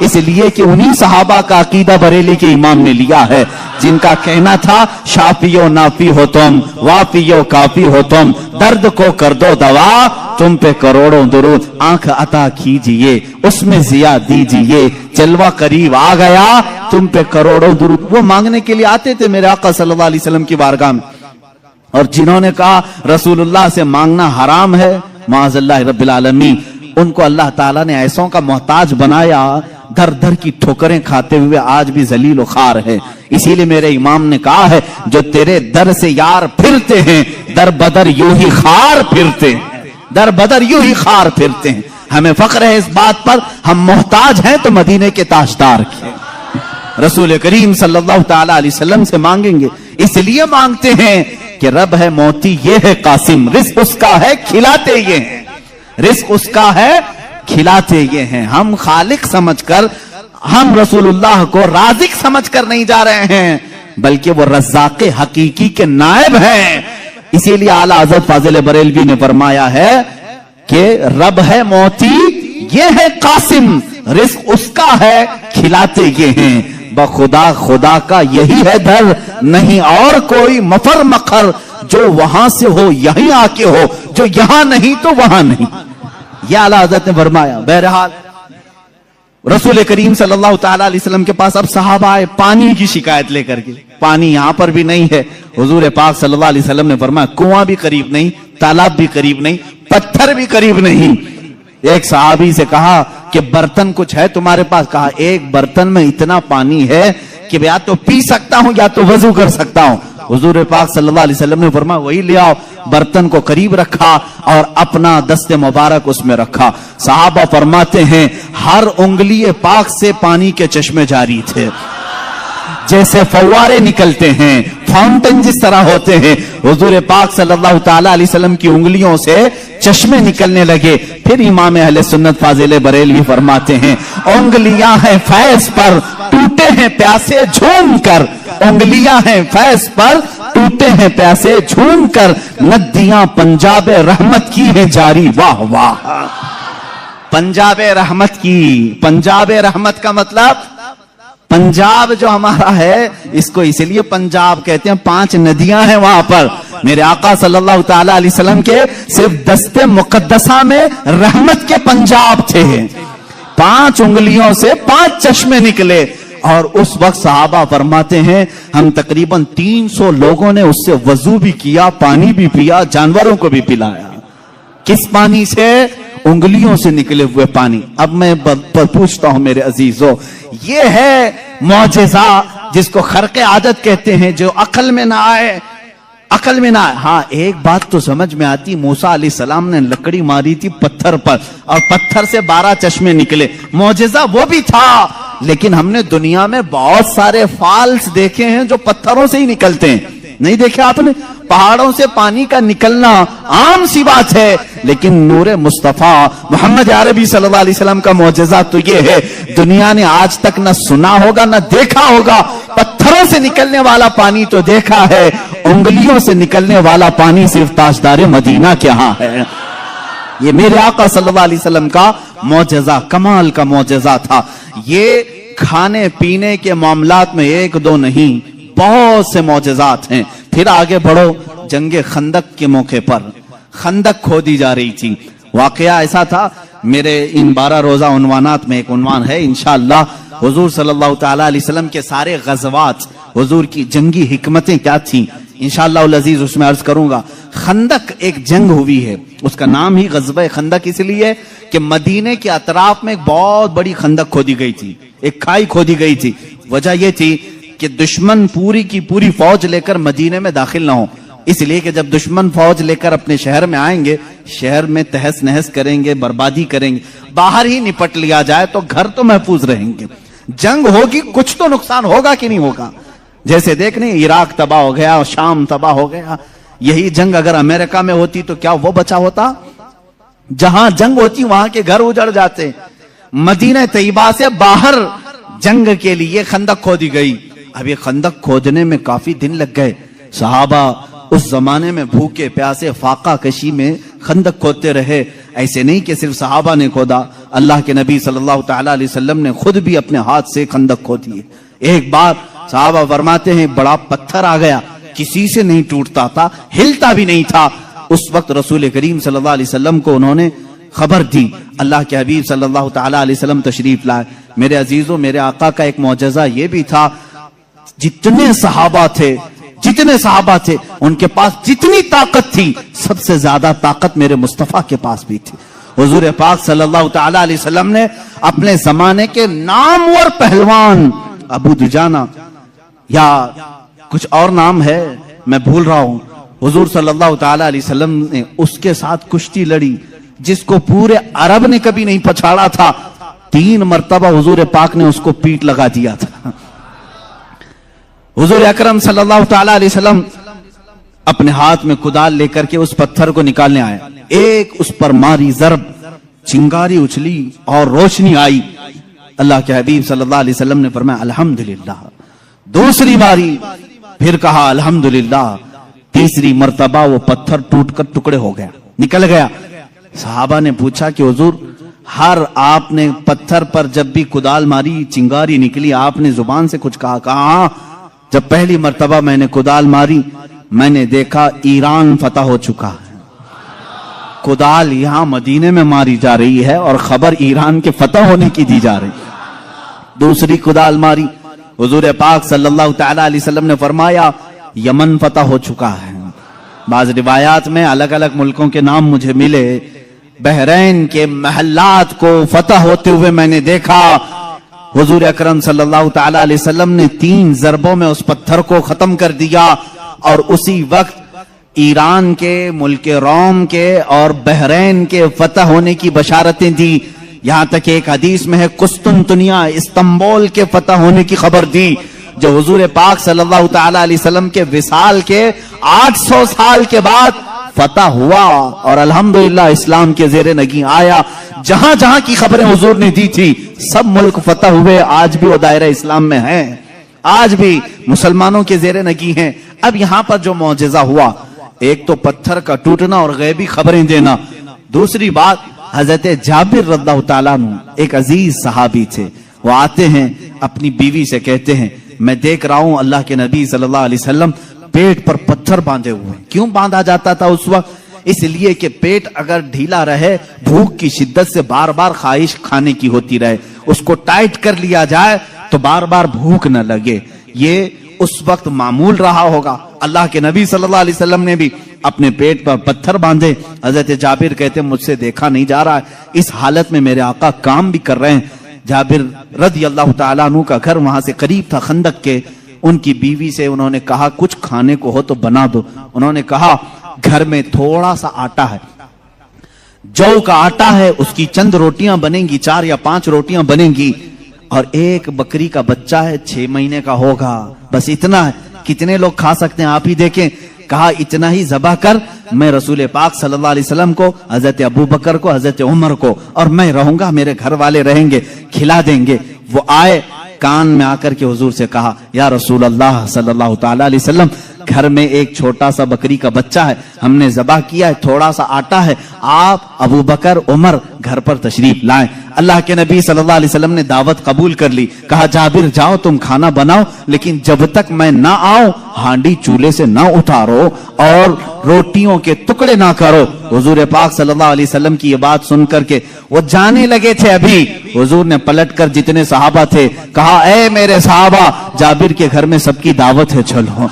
اس لیے کہ انہی صحابہ کا عقیدہ بریلی کے امام نے لیا ہے جن کا کہنا تھا شافی و نافی ہو تم، وافی و کافی ہو تم، درد کو کر دو دوا، تم پہ کروڑوں درود، آنکھ عطا کیجئے اس میں ضیا دیجئے، جلوہ قریب آ گیا تم پہ کروڑوں درود۔ وہ مانگنے کے لیے آتے تھے میرے آقا صلی اللہ علیہ وسلم کی بارگاہ میں، اور جنہوں نے کہا رسول اللہ سے مانگنا حرام ہے معاذ اللہ رب العالمین، ان کو اللہ تعالیٰ نے ایسوں کا محتاج بنایا، در در کی ٹھوکریں کھاتے ہوئے آج بھی ذلیل و خوار ہے۔ اسی لیے میرے امام نے کہا ہے جو تیرے در سے یار پھرتے ہیں در بدر یوں ہی خار پھرتے ہیں، در بدر یوں ہی خار پھرتے ہیں۔ ہمیں فخر ہے اس بات پر ہم محتاج ہیں تو مدینے کے تاجدار کے رسول کریم صلی اللہ تعالی علیہ وسلم سے مانگیں گے، اس لیے مانگتے ہیں کہ رب ہے موتی یہ ہے قاسم، رزق اس کا ہے کھلاتے یہ ہیں، رزق اس کا ہے کھلاتے یہ ہیں۔ ہم خالق سمجھ کر، ہم رسول اللہ کو رازق سمجھ کر نہیں جا رہے ہیں بلکہ وہ رزاق حقیقی کے نائب ہیں۔ اسی لیے اعلیٰ حضرت فاضل بریلوی نے فرمایا ہے کہ رب ہے موتی یہ ہے قاسم، رزق اس کا ہے کھلاتے یہ ہیں، بخدا خدا کا یہی ہے در، نہیں اور کوئی مفر مخر، جو وہاں سے ہو یہیں آ کے ہو، جو یہاں نہیں تو وہاں نہیں، یہ اعلیٰ حضرت نے فرمایا۔ بہرحال رسول کریم صلی اللہ تعالی علیہ وسلم کے پاس اب صحابہ آئے پانی کی شکایت لے کر کے، پانی یہاں پر بھی نہیں ہے۔ حضور پاک صلی اللہ علیہ وسلم نے فرمایا کنواں بھی قریب نہیں، تالاب بھی قریب نہیں، پتھر بھی قریب نہیں۔ ایک صحابی سے کہا کہ برتن کچھ ہے تمہارے پاس؟ کہا ایک برتن میں اتنا پانی ہے کہ یا تو پی سکتا ہوں یا تو وضو کر سکتا ہوں۔ حضور پاک صلی اللہ علیہ وسلم نے فرمایا وہی لے آؤ، برتن کو قریب رکھا اور اپنا دست مبارک اس میں رکھا۔ صحابہ فرماتے ہیں ہر انگلی پاک سے پانی کے چشمے جاری تھے، جیسے فوارے نکلتے ہیں، فاؤنٹن جس طرح ہوتے ہیں، حضور پاک صلی اللہ تعالی علیہ وسلم کی انگلیوں سے چشمے نکلنے لگے۔ پھر امام اہل سنت فاضل بریلوی فرماتے ہیں انگلیاں ہیں فیض پر ٹوٹے ہیں پیاسے جھوم کر، انگلیاں ہیں فیض پر ٹوٹے ہیں پیاسے جھوم کر، ندیاں پنجاب رحمت کی ہیں جاری، واہ واہ۔ پنجاب رحمت کی، پنجاب رحمت کا مطلب پنجاب جو ہمارا ہے اس کو اس لیے پنجاب کہتے ہیں، 5 ندیاں ہیں وہاں پر۔ میرے آقا صلی اللہ تعالی علیہ وسلم کے صرف دست مقدسہ میں رحمت کے پنجاب تھے، 5 انگلیوں سے 5 چشمے نکلے۔ اور اس وقت صحابہ فرماتے ہیں ہم تقریباً 300 لوگوں نے اس سے وضو بھی کیا، پانی بھی پیا، جانوروں کو بھی پلایا۔ کس پانی سے؟ انگلیوں سے نکلے ہوئے پانی۔ اب میں پوچھتا ہوں میرے عزیزو، یہ ہے معجزہ جس کو خرق عادت کہتے ہیں، جو عقل میں نہ آئے، عقل میں نہ آئے۔ ہاں ایک بات تو سمجھ میں آتی، موسیٰ علیہ السلام نے لکڑی ماری تھی پتھر پر اور پتھر سے 12 چشمے نکلے، معجزہ وہ بھی تھا۔ لیکن ہم نے دنیا میں بہت سارے فالس دیکھے ہیں جو پتھروں سے ہی نکلتے ہیں، نہیں دیکھے آپ نے؟ پہاڑوں سے پانی کا نکلنا عام سی بات ہے، لیکن نور مصطفیٰ محمد عربی صلی اللہ علیہ وسلم کا معجزہ تو یہ ہے دنیا نے آج تک نہ سنا ہوگا نہ دیکھا ہوگا۔ پتھروں سے نکلنے والا پانی تو دیکھا ہے، انگلیوں سے نکلنے والا پانی صرف تاجدار مدینہ کے ہاں ہے۔ یہ میرے آقا صلی اللہ علیہ وسلم کا معجزہ، کمال کا معجزہ تھا۔ یہ کھانے پینے کے معاملات میں 1-2 نہیں، بہت سے معجزات ہیں۔ پھر آگے بڑھو، جنگ خندق کے موقع پر خندق کھودی جا رہی تھی۔ واقعہ ایسا تھا، میرے ان 12 روزہ عنوانات میں ایک عنوان ہے انشاءاللہ حضور صلی اللہ تعالی علیہ وسلم کے سارے غزوات، حضور کی جنگی حکمتیں کیا تھیں، انشاءاللہ العزیز اس میں عرض کروں گا۔ خندق ایک جنگ ہوئی ہے، اس کا نام ہی غزوہ خندق اس لیے کہ مدینے کے اطراف میں ایک بہت بڑی خندق کھودی گئی تھی، ایک کھائی کھودی گئی تھی۔ وجہ یہ تھی کہ دشمن پوری کی پوری فوج لے کر مدینے میں داخل نہ ہو، اس لیے کہ جب دشمن فوج لے کر اپنے شہر میں آئیں گے، شہر میں تہس نہس کریں گے، بربادی کریں گے، باہر ہی نپٹ لیا جائے تو گھر تو محفوظ رہیں گے۔ جنگ ہوگی، کچھ تو نقصان ہوگا کہ نہیں ہوگا؟ جیسے دیکھنے عراق تباہ ہو گیا، شام تباہ ہو گیا، یہی جنگ اگر امریکہ میں ہوتی تو کیا وہ بچا ہوتا؟ جہاں جنگ ہوتی وہاں کے گھر اجڑ جاتے۔ مدینہ طیبہ سے باہر جنگ کے لیے خندق کھودی گئی۔ اب یہ خندق کھودنے میں کافی دن لگ گئے، صحابہ اس زمانے میں بھوکے پیاسے فاقہ کشی میں خندق کھودتے رہے۔ ایسے نہیں کہ صرف صحابہ نے کھودا، اللہ کے نبی صلی اللہ تعالی علیہ وسلم نے خود بھی اپنے ہاتھ سے خندق کھودی ہے۔ ایک بار صحابہ فرماتے ہیں بڑا پتھر آ گیا، کسی سے نہیں ٹوٹتا تھا، ہلتا بھی نہیں تھا۔ اس وقت رسول کریم صلی اللہ علیہ وسلم کو انہوں نے خبر دی، اللہ کے حبیب صلی اللہ تعالی علیہ وسلم تشریف لائے۔ میرے عزیزوں، میرے آقا کا ایک معجزہ یہ بھی تھا، جتنے صحابہ تھے ان کے پاس جتنی طاقت تھی، سب سے زیادہ طاقت میرے مصطفیٰ کے پاس بھی تھی۔ حضور پاک صلی اللہ تعالی علیہ وسلم نے اپنے زمانے کے نامور پہلوان ابو دجانہ یا کچھ اور نام ہے میں بھول رہا ہوں، حضور صلی اللہ تعالی علیہ وسلم نے اس کے ساتھ کشتی لڑی جس کو پورے عرب نے کبھی نہیں پچھاڑا تھا۔ 3 مرتبہ حضور پاک نے اس کو پیٹ لگا دیا تھا۔ حضور اکرم صلی اللہ تعالی علیہ وسلم اپنے ہاتھ میں کدال لے کر کے اس پتھر کو نکالنے آئے، ایک اس پر ماری ضرب، چنگاری اچھلی اور روشنی آئی۔ اللہ کے حبیب صلی اللہ علیہ وسلم نے فرمایا الحمدللہ، دوسری باری پھر کہا الحمدللہ، تیسری مرتبہ وہ پتھر ٹوٹ کر ٹکڑے ہو گیا، نکل گیا۔ صحابہ نے پوچھا کہ حضور ہر آپ نے پتھر پر جب بھی کدال ماری چنگاری نکلی، آپ نے زبان سے کچھ کہا؟ کہا جب پہلی مرتبہ میں نے کدال ماری میں نے دیکھا ایران فتح ہو چکا ہے، کدال یہاں مدینے میں ماری جا رہی ہے اور خبر ایران کے فتح ہونے کی دی جا رہی۔ دوسری کدال ماری، حضور پاک صلی اللہ تعالی علیہ وسلم نے فرمایا یمن فتح ہو چکا ہے۔ بعض روایات میں الگ الگ ملکوں کے نام مجھے ملے، بحرین کے محلات کو فتح ہوتے ہوئے میں نے دیکھا۔ حضور اکرم صلی اللہ تعالی علیہ وسلم نے 3 ضربوں میں اس پتھر کو ختم کر دیا، اور اسی وقت ایران کے، ملک روم کے اور بحرین کے فتح ہونے کی بشارتیں دی۔ یہاں تک ایک حدیث میں ہے قسطنطنیہ، استنبول کے فتح ہونے کی خبر دی، جو حضور پاک صلی اللہ تعالی علیہ وسلم کے وصال کے 800 سال کے بعد فتح ہوا، اور الحمدللہ اسلام کے زیر نگیں آیا۔ جہاں جہاں کی خبریں حضور نے دی تھی سب ملک فتح ہوئے، آج بھی وہ دائرہ اسلام میں ہیں، آج بھی مسلمانوں کے زیر نگیں ہیں۔ اب یہاں پر جو معجزہ ہوا، ایک تو پتھر کا ٹوٹنا اور غیبی خبریں دینا، دوسری بات حضرت جابر رضی اللہ تعالیٰ عنہ ایک عزیز صحابی تھے، وہ آتے ہیں اپنی بیوی سے کہتے ہیں میں دیکھ رہا ہوں اللہ کے نبی صلی اللہ علیہ وسلم پیٹ پر پتھر باندھے ہوئے۔ کیوں باندھا جاتا تھا اس وقت؟ اس لیے کہ پیٹ اگر ڈھیلا رہے، بھوک کی شدت سے بار بار خواہش کھانے کی ہوتی رہے، اس کو ٹائٹ کر لیا جائے تو بار بار بھوک نہ لگے۔ یہ اس وقت معمول رہا ہوگا۔ اللہ کے نبی صلی اللہ علیہ وسلم نے بھی اپنے پیٹ پر پتھر باندھے۔ حضرت جابر کہتے مجھ سے دیکھا نہیں جا رہا ہے، اس حالت میں میرے آقا کام بھی کر رہے ہیں۔ جابر رضی اللہ تعالیٰ عنہ کا گھر وہاں سے قریب تھا خندق کے۔ ان کی بیوی سے انہوں نے کہا کچھ کھانے کو ہو تو بنا دو۔ انہوں نے کہا گھر میں تھوڑا سا آٹا ہے، جو کا آٹا ہے، اس کی چند روٹیاں بنیں گی، 4 یا 5 روٹیاں بنیں گی، اور ایک بکری کا بچہ ہے 6 مہینے کا ہوگا، بس اتنا ہے۔ کتنے لوگ کھا سکتے ہیں آپ ہی دیکھیں۔ کہا اتنا ہی ذبح کر، میں رسول پاک صلی اللہ علیہ وسلم کو، حضرت ابو بکر کو، حضرت عمر کو، اور میں رہوں گا، میرے گھر والے رہیں گے، کھلا دیں گے۔ وہ آئے، کان میں آ کر کے حضور سے کہا یا رسول اللہ صلی اللہ تعالی علیہ وسلم، گھر میں ایک چھوٹا سا بکری کا بچہ ہے، ہم نے ذبح کیا ہے، تھوڑا سا آٹا ہے، آپ ابو بکر عمر گھر پر تشریف لائیں۔ اللہ کے نبی صلی اللہ علیہ وسلم نے دعوت قبول کر لی۔ کہا جابر جاؤ تم کھانا بناؤ، لیکن جب تک میں نہ آؤں ہانڈی چولہے سے نہ اتارو اور روٹیوں کے ٹکڑے نہ کرو۔ حضور پاک صلی اللہ علیہ وسلم کی یہ بات سن کر کے وہ جانے لگے تھے، ابھی حضور نے پلٹ کر جتنے صحابہ تھے کہا اے میرے صحابہ، جابر کے گھر میں سب کی دعوت ہے، چلو۔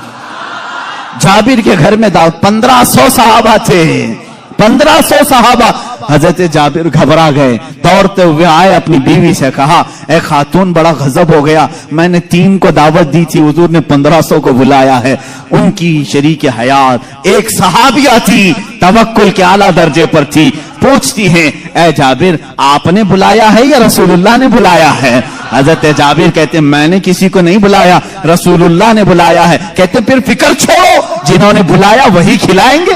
جابر کے گھر میں دعوت، 1500 صحابہ تھے، 1500 صحابہ۔ حضرت جابر گھبرا گئے، دوڑتے ہوئے آئے، اپنی بیوی سے کہا اے خاتون بڑا غضب ہو گیا، میں نے 3 کو دعوت دی تھی، حضور نے 1500 کو بلایا ہے۔ ان کی شریک حیات ایک صحابیہ تھی، توکل کے اعلیٰ درجے پر تھی، پوچھتی ہیں اے جابر آپ نے بلایا ہے یا رسول اللہ نے بلایا ہے؟ حضرت جابر کہتے ہیں میں نے کسی کو نہیں بلایا، رسول اللہ نے بلایا ہے۔ کہتے ہیں پھر فکر چھوڑو، جنہوں نے بلایا وہی کھلائیں گے،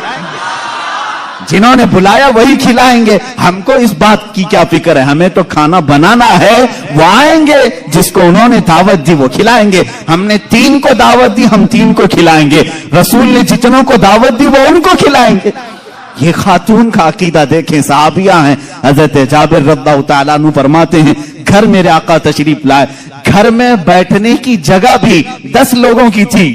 جنہوں نے بلایا وہی کھلائیں گے، ہم کو اس بات کی کیا فکر ہے، ہمیں تو کھانا بنانا ہے، وہ آئیں گے، جس کو انہوں نے دعوت دی وہ کھلائیں گے۔ ہم نے 3 کو دعوت دی، ہم 3 کو کھلائیں گے، رسول نے جتنوں کو دعوت دی وہ ان کو کھلائیں گے۔ یہ خاتون کا عقیدہ دیکھیں، صحابیہ ہیں. حضرت جابر رضی اللہ تعالیٰ عنہ فرماتے ہیں گھر میرے آقا تشریف لائے، گھر میں بیٹھنے کی جگہ بھی 10 لوگوں کی تھی،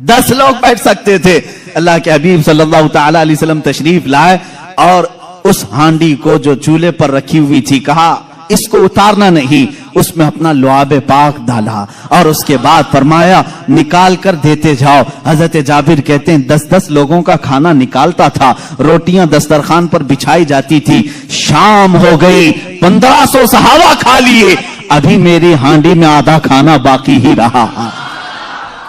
10 لوگ بیٹھ سکتے تھے. اللہ کے حبیب صلی اللہ تعالیٰ علیہ وسلم تشریف لائے اور اس ہانڈی کو جو چولہے پر رکھی ہوئی تھی کہا اس کو اتارنا نہیں، اس میں اپنا لعاب پاک ڈالا اور اس کے بعد فرمایا نکال کر دیتے جاؤ. حضرت جابر کہتے ہیں 10 لوگوں کا کھانا نکالتا تھا، روٹیاں دسترخوان پر بچھائی جاتی تھی. شام ہو گئی، 1500 صحابہ کھا لیے، ابھی میری ہانڈی میں آدھا کھانا باقی ہی رہا.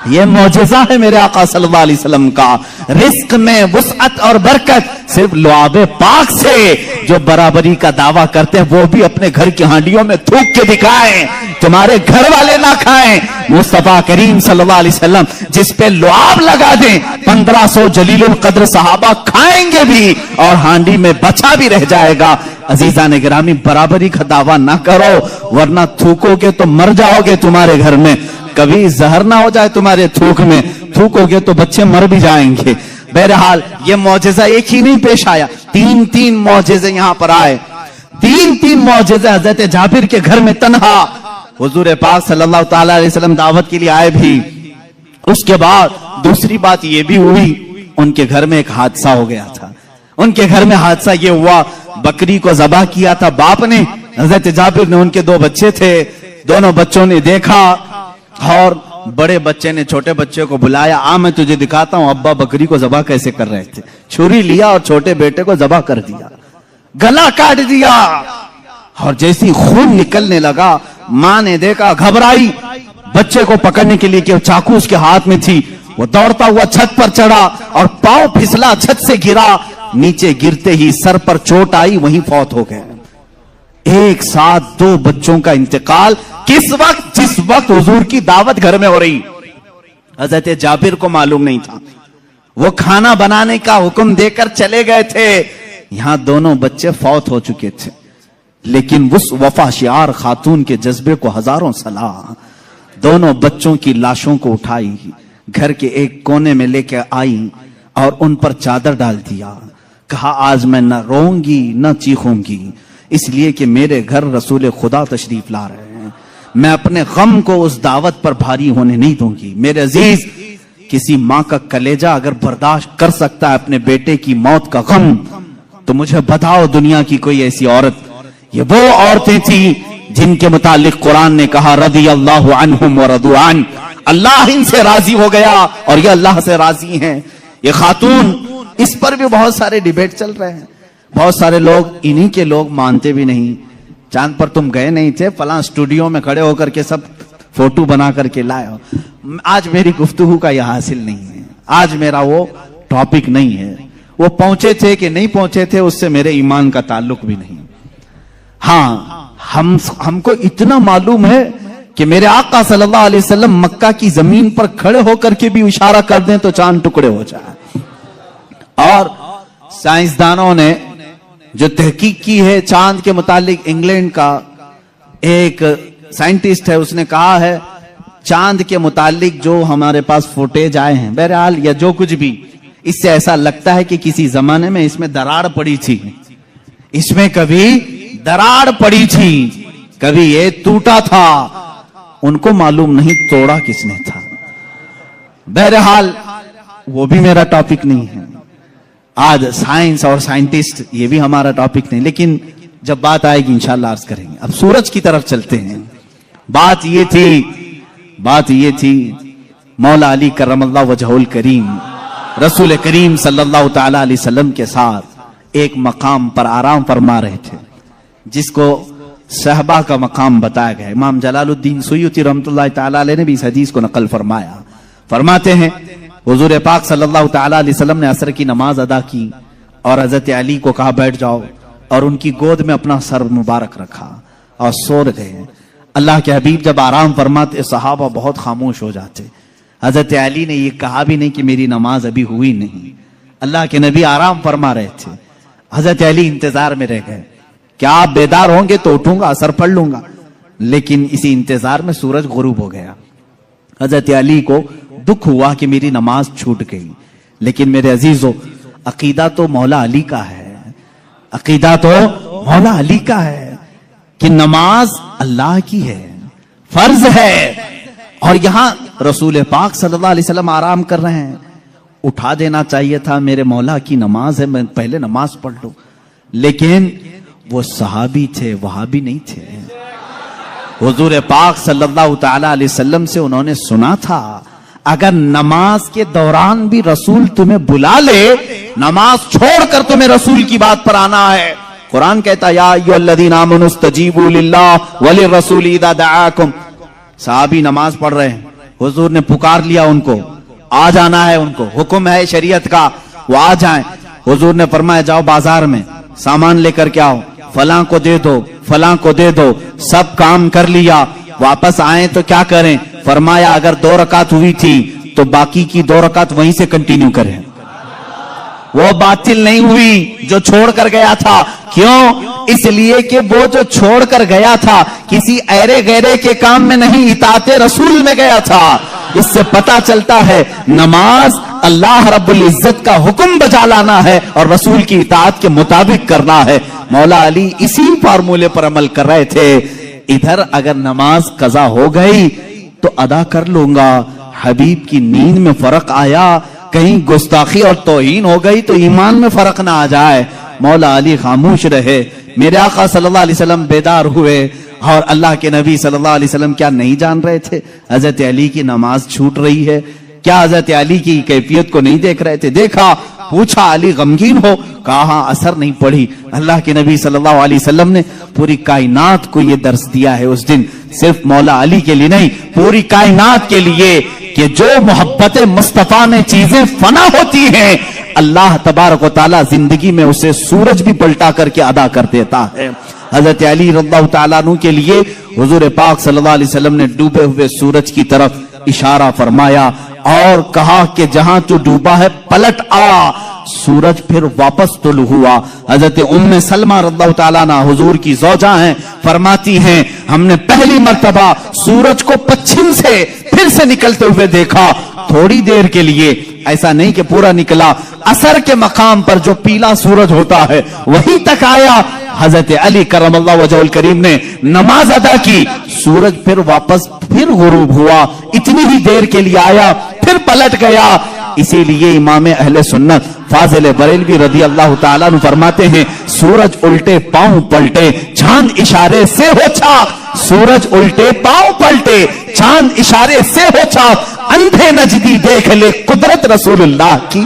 یہ معجزہ ہے میرے آقا صلی اللہ علیہ وسلم کا. رزق میں وسعت اور برکت صرف لعاب پاک سے. جو برابری کا دعویٰ کرتے ہیں وہ بھی اپنے گھر کی ہانڈیوں میں تھوک کے دکھائیں، تمہارے گھر والے نہ کھائیں. مصطفیٰ کریم صلی اللہ علیہ وسلم جس پہ لعاب لگا دیں 1500 جلیل القدر صحابہ کھائیں گے بھی اور ہانڈی میں بچا بھی رہ جائے گا. عزیزان گرامی، برابری کا دعویٰ نہ کرو ورنہ تھوکو گے تو مر جاؤ گے. تمہارے گھر میں کبھی زہر نہ ہو جائے تمہارے تھوک میں، تھوکو گے تو بچے مر بھی جائیں گے. بہرحال یہ معجزہ ایک ہی نہیں پیش آیا، 3 معجزے یہاں پر آئے. 3 معجزے حضرت جابر کے گھر میں تنہا. حضور پاک صلی اللہ تعالی علیہ وسلم دعوت کے لیے آئے بھی. اس کے بعد دوسری بات یہ بھی ہوئی، ان کے گھر میں ایک حادثہ ہو گیا تھا. ان کے گھر میں حادثہ یہ ہوا، بکری کو ذبح کیا تھا باپ نے. حضرت جابر نے، ان کے 2 بچے تھے، دونوں بچوں نے دیکھا اور بڑے بچے نے چھوٹے بچے کو بلایا، میں تجھے دکھاتا ہوں ابا بکری کو ذبح کیسے کر رہے تھے. چھری لیا اور چھوٹے بیٹے کو ذبح کر دیا، گلا کاٹ دیا. اور جیسی خون نکلنے لگا ماں نے دیکھا، گھبرائی، بچے کو پکڑنے کے لیے کہ چاقو اس کے ہاتھ میں تھی. وہ دوڑتا ہوا چھت پر چڑھا اور پاؤں پھسلا، چھت سے گرا. نیچے گرتے ہی سر پر چوٹ آئی، وہیں فوت ہو گئے. ایک ساتھ 2 بچوں کا انتقال. کس وقت؟ جس وقت حضور کی دعوت گھر میں ہو رہی. حضرت جابر کو معلوم نہیں تھا، وہ کھانا بنانے کا حکم دے کر چلے گئے تھے. یہاں دونوں بچے فوت ہو چکے تھے، لیکن اس وفا شعار خاتون کے جذبے کو ہزاروں سلام. دونوں بچوں کی لاشوں کو اٹھائی، گھر کے ایک کونے میں لے کے آئی اور ان پر چادر ڈال دیا. کہا آج میں نہ روؤں گی نہ چیخوں گی، اس لیے کہ میرے گھر رسول خدا تشریف لا رہے ہیں. میں اپنے غم کو اس دعوت پر بھاری ہونے نہیں دوں گی. میرے عزیز، کسی ماں کا کلیجہ اگر برداشت کر سکتا ہے اپنے بیٹے کی موت کا غم، تو مجھے بتاؤ دنیا کی کوئی ایسی عورت. یہ وہ عورتیں تھیں جن کے متعلق قرآن نے کہا رضی اللہ عنہم ورضوا عنہ، اللہ ان سے راضی ہو گیا اور یہ اللہ سے راضی ہیں. یہ خاتون، اس پر بھی بہت سارے ڈیبیٹ چل رہے ہیں. بہت سارے لوگ، انہی کے لوگ مانتے بھی نہیں. چاند پر تم گئے نہیں تھے، فلاں اسٹوڈیو میں کھڑے ہو کر کے سب فوٹو بنا کر کے لائے ہو. آج میری گفتگو کا یہ حاصل نہیں ہے، آج میرا وہ ٹاپک نہیں ہے. وہ پہنچے تھے کہ نہیں پہنچے تھے اس سے میرے ایمان کا تعلق بھی نہیں. ہاں، ہم کو اتنا معلوم ہے کہ میرے آقا صلی اللہ علیہ وسلم مکہ کی زمین پر کھڑے ہو کر کے بھی اشارہ کر دیں تو چاند ٹکڑے ہو جائے. اور سائنسدانوں نے جو تحقیق کی ہے چاند کے متعلق، انگلینڈ کا ایک سائنٹسٹ ہے، اس نے کہا ہے چاند کے متعلق جو ہمارے پاس فوٹیج آئے ہیں، بہرحال یا جو کچھ بھی، اس سے ایسا لگتا ہے کہ کسی زمانے میں اس میں دراڑ پڑی تھی، اس میں کبھی دراڑ پڑی تھی، کبھی یہ ٹوٹا تھا. ان کو معلوم نہیں توڑا کس نے تھا. بہرحال وہ بھی میرا ٹاپک نہیں ہے. آج سائنس اور سائنٹسٹ یہ بھی ہمارا ٹاپک نہیں، لیکن جب بات آئے گی انشاءاللہ عرض کریں گے. اب سورج کی طرف چلتے ہیں. بات یہ تھی مولا علی کرم اللہ وجہہ الکریم رسول کریم صلی اللہ تعالی علیہ وسلم کے ساتھ ایک مقام پر آرام فرما رہے تھے جس کو صحبہ کا مقام بتایا گیا. امام جلال الدین سیوطی رحمۃ اللہ تعالی علیہ نے بھی اس حدیث کو نقل فرمایا. فرماتے ہیں حضور پاک صلی اللہ تعالی علیہ وسلم نے عصر کی نماز ادا کی اور حضرت علی کو کہا بیٹھ جاؤ، اور ان کی گود میں اپنا سر مبارک رکھا اور سو گئے. اللہ کے حبیب جب آرام فرماتے صحابہ بہت خاموش ہو جاتے. حضرت علی نے یہ کہا بھی نہیں کہ میری نماز ابھی ہوئی نہیں. اللہ کے نبی آرام فرما رہے تھے. حضرت علی انتظار میں رہ گئے کہ آپ بیدار ہوں گے تو اٹھوں گا، اثر پڑھ لوں گا. لیکن اسی انتظار میں سورج غروب ہو گیا. حضرت علی کو دکھ ہوا کہ میری نماز چھوٹ گئی. لیکن میرے عزیزو، عقیدہ تو مولا علی کا ہے، عقیدہ تو مولا علی کا ہے کہ نماز اللہ کی ہے، فرض ہے. اور یہاں رسول پاک صلی اللہ علیہ وسلم آرام کر رہے ہیں. اٹھا دینا چاہیے تھا، میرے مولا کی نماز ہے، میں پہلے نماز پڑھ لوں. لیکن وہ صحابی تھے، وہابی نہیں تھے. حضور پاک صلی اللہ تعالی علیہ وسلم سے انہوں نے سنا تھا اگر نماز کے دوران بھی رسول تمہیں بلا لے، نماز چھوڑ کر تمہیں رسول کی بات پر آنا ہے. قرآن کہتا یا ایھا الذین آمنوا استجیبوا للہ وللرسول اذا دعاکم. صحابی نماز پڑھ رہے ہیں، حضور نے پکار لیا ان کو، آ جانا ہے، ان کو حکم ہے شریعت کا، وہ آ جائیں. حضور نے فرمایا جاؤ بازار میں سامان لے کر کے آؤ، فلاں کو دے دو، فلاں کو دے دو. سب کام کر لیا، واپس آئیں تو کیا کریں؟ فرمایا اگر 2 رکعت ہوئی تھی تو باقی کی 2 رکعت وہیں سے کنٹینیو کریں، وہ باطل نہیں ہوئی جو چھوڑ کر گیا تھا. کیوں؟ اس لیے کہ وہ جو چھوڑ کر گیا تھا کسی ایرے غیرے کے کام میں نہیں، اطاعت رسول میں گیا تھا. اس سے پتا چلتا ہے نماز اللہ رب العزت کا حکم بجا لانا ہے اور رسول کی اطاعت کے مطابق کرنا ہے. مولا علی اسی فارمولے پر عمل کر رہے تھے. ادھر اگر نماز قضا ہو گئی تو ادا کر لوں گا، حبیب کی نیند میں فرق آیا، کہیں گستاخی اور توہین ہو گئی تو ایمان میں فرق نہ آ جائے. مولا علی خاموش رہے. میرے آقا صلی اللہ علیہ وسلم بیدار ہوئے اور اللہ کے نبی صلی اللہ علیہ وسلم کیا نہیں جان رہے تھے حضرت علی کی نماز چھوٹ رہی ہے؟ کیا حضرت علی کی کیفیت کو نہیں دیکھ رہے تھے؟ دیکھا، پوچھا علی غمگین ہو؟ کہا اثر نہیں پڑی. اللہ کے نبی صلی اللہ علیہ وسلم نے پوری کائنات کو یہ درس دیا ہے اس دن، صرف مولا علی کے لیے نہیں، پوری کائنات کے لیے، کہ جو محبت مصطفیٰ میں چیزیں فنا ہوتی ہیں اللہ تبارک و تعالی زندگی میں اسے سورج بھی پلٹا کر کے ادا کر دیتا ہے. حضرت علی رضی اللہ تعالیٰ عنہ کے لیے حضور پاک صلی اللہ علیہ وسلم نے ڈوبے ہوئے سورج کی طرف اشارہ فرمایا اور کہا کہ جہاں تو ڈوبا ہے پلٹ آ. سورج پھر واپس طلوع ہوا. حضرت ام سلمہ رضی اللہ تعالیٰ عنہ حضور کی زوجہ ہیں، فرماتی ہیں ہم نے پہلی مرتبہ سورج کو پچھم سے پھر سے نکلتے ہوئے دیکھا، تھوڑی دیر کے لیے، ایسا نہیں کہ پورا نکلا. عصر کے مقام پر جو پیلا سورج ہوتا ہے وہی تک آیا. حضرت علی کرم اللہ وجہہ الکریم نے نماز ادا کی، سورج پھر واپس پھر غروب ہوا، اتنی ہی دیر کے لیے آیا پھر پلٹ گیا. اسی لیے امام اہل سنت فاضل بریلوی رضی اللہ تعالیٰ عنہ فرماتے ہیں سورج الٹے پاؤں پلٹے، چاند اشارے سے ہو چاک. سورج الٹے پاؤں پلٹے، چاند اشارے سے ہو چاک. اندھے نجدی دیکھ لے قدرت رسول اللہ کی،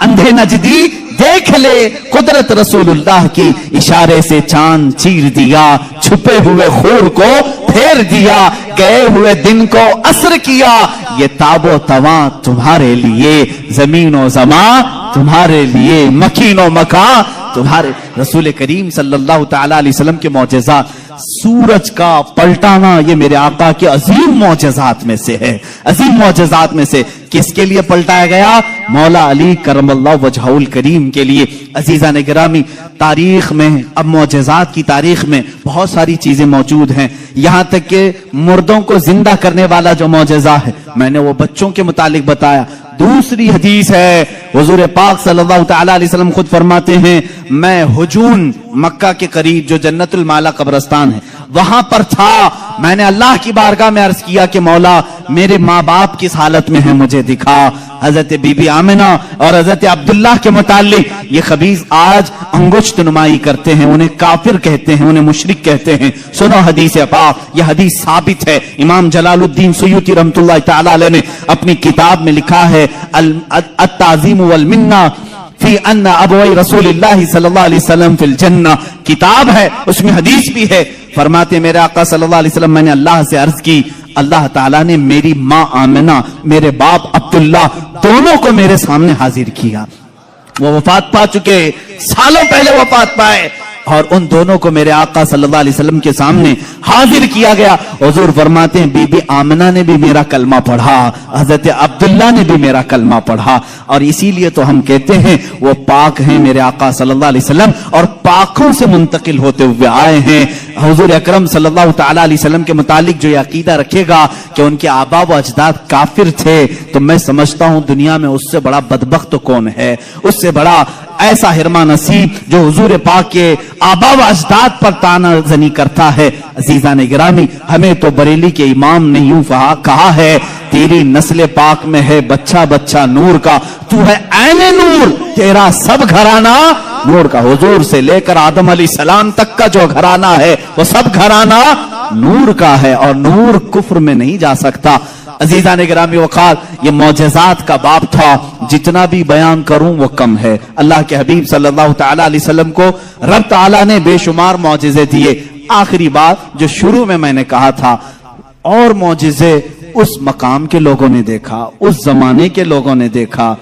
اندھے نجدی دیکھ لے قدرت رسول اللہ کی. اشارے سے چاند چیر دیا، چھپے ہوئے خور کو پھیر دیا، گئے ہوئے دن کو عصر کیا. یہ تاب و تواں تمہارے لیے، زمین و زمان تمہارے لیے، مکین و مکان تمہارے. رسول کریم صلی اللہ تعالی علیہ وسلم کے معجزات، سورج کا پلٹانا یہ میرے آقا کے عظیم معجزات میں سے ہے، عظیم معجزات میں سے. کس کے لیے پلٹایا گیا؟ مولا علی کرم اللہ وجہہ الکریم کے لیے. عزیزان گرامی، تاریخ میں، اب معجزات کی تاریخ میں بہت ساری چیزیں موجود ہیں، یہاں تک کہ مردوں کو زندہ کرنے والا جو معجزہ ہے میں نے وہ بچوں کے متعلق بتایا. دوسری حدیث ہے، حضور پاک صلی اللہ تعالی علیہ وسلم خود فرماتے ہیں میں حجون، مکہ کے قریب جو جنت المالا قبرستان ہے وہاں پر تھا. میں نے اللہ کی بارگاہ میں عرض کیا کہ مولا میرے ماں باپ کس حالت میں ہیں مجھے دکھا. حضرت بی بی آمنہ اور حضرت عبداللہ کے متعلق یہ خبیث آج انگشت نمائی کرتے ہیں، انہیں کافر کہتے ہیں، انہیں مشرک کہتے ہیں. سنو حدیث پاک، یہ حدیث ثابت ہے. امام جلال الدین سیوطی رحمۃ اللہ تعالی علیہ نے اپنی کتاب میں لکھا ہے التعظیم والمنہ فی ان ابوئی رسول اللہ صلی اللہ علیہ وسلم فی الجنہ. کتاب ہے، اس میں حدیث بھی ہے. فرماتے میرے آقا صلی اللہ علیہ وسلم میں نے اللہ سے عرض کی، اللہ تعالیٰ نے میری ماں آمنہ، میرے باپ عبداللہ دونوں کو میرے سامنے حاضر کیا. وہ وفات پا چکے، سالوں پہلے وفات پائے. اور ان دونوں کو میرے آقا صلی اللہ علیہ وسلم کے سامنے حاضر کیا گیا. حضور فرماتے ہیں بی بی آمنہ نے بھی میرا کلمہ پڑھا, حضرت عبداللہ نے بھی میرا کلمہ پڑھا, اور اسی لیے تو ہم کہتے ہیں وہ پاک ہیں میرے آقا صلی اللہ علیہ وسلم, اور پاکوں سے منتقل ہوتے ہوئے آئے ہیں. حضور اکرم صلی اللہ تعالی علیہ وسلم کے متعلق جو یہ عقیدہ رکھے گا کہ ان کے آبا و اجداد کافر تھے, تو میں سمجھتا ہوں دنیا میں اس سے بڑا بدبخت کون ہے, اس سے بڑا ایسا حرما نصیب جو حضور پاک کے آبا و اجداد پر طعنہ زنی کرتا ہے. عزیزان گرامی, ہمیں تو بریلی کے امام نے یوں کہا ہے, تیری نسل پاک میں ہے بچہ بچہ نور کا, تو ہے عین نور, تیرا سب گھرانہ نور کا. حضور سے لے کر آدم علیہ السلام تک کا جو گھرانہ ہے وہ سب گھرانہ نور کا ہے, اور نور کفر میں نہیں جا سکتا. عزیزان گرامی وقار, یہ معجزات کا باب تھا, جتنا بھی بیان کروں وہ کم ہے. اللہ کے حبیب صلی اللہ تعالی علیہ وسلم کو رب تعالی نے بے شمار معجزے دیے. آخری بات جو شروع میں نے کہا تھا, اور معجزے اس مقام کے لوگوں نے دیکھا, اس زمانے کے لوگوں نے دیکھا.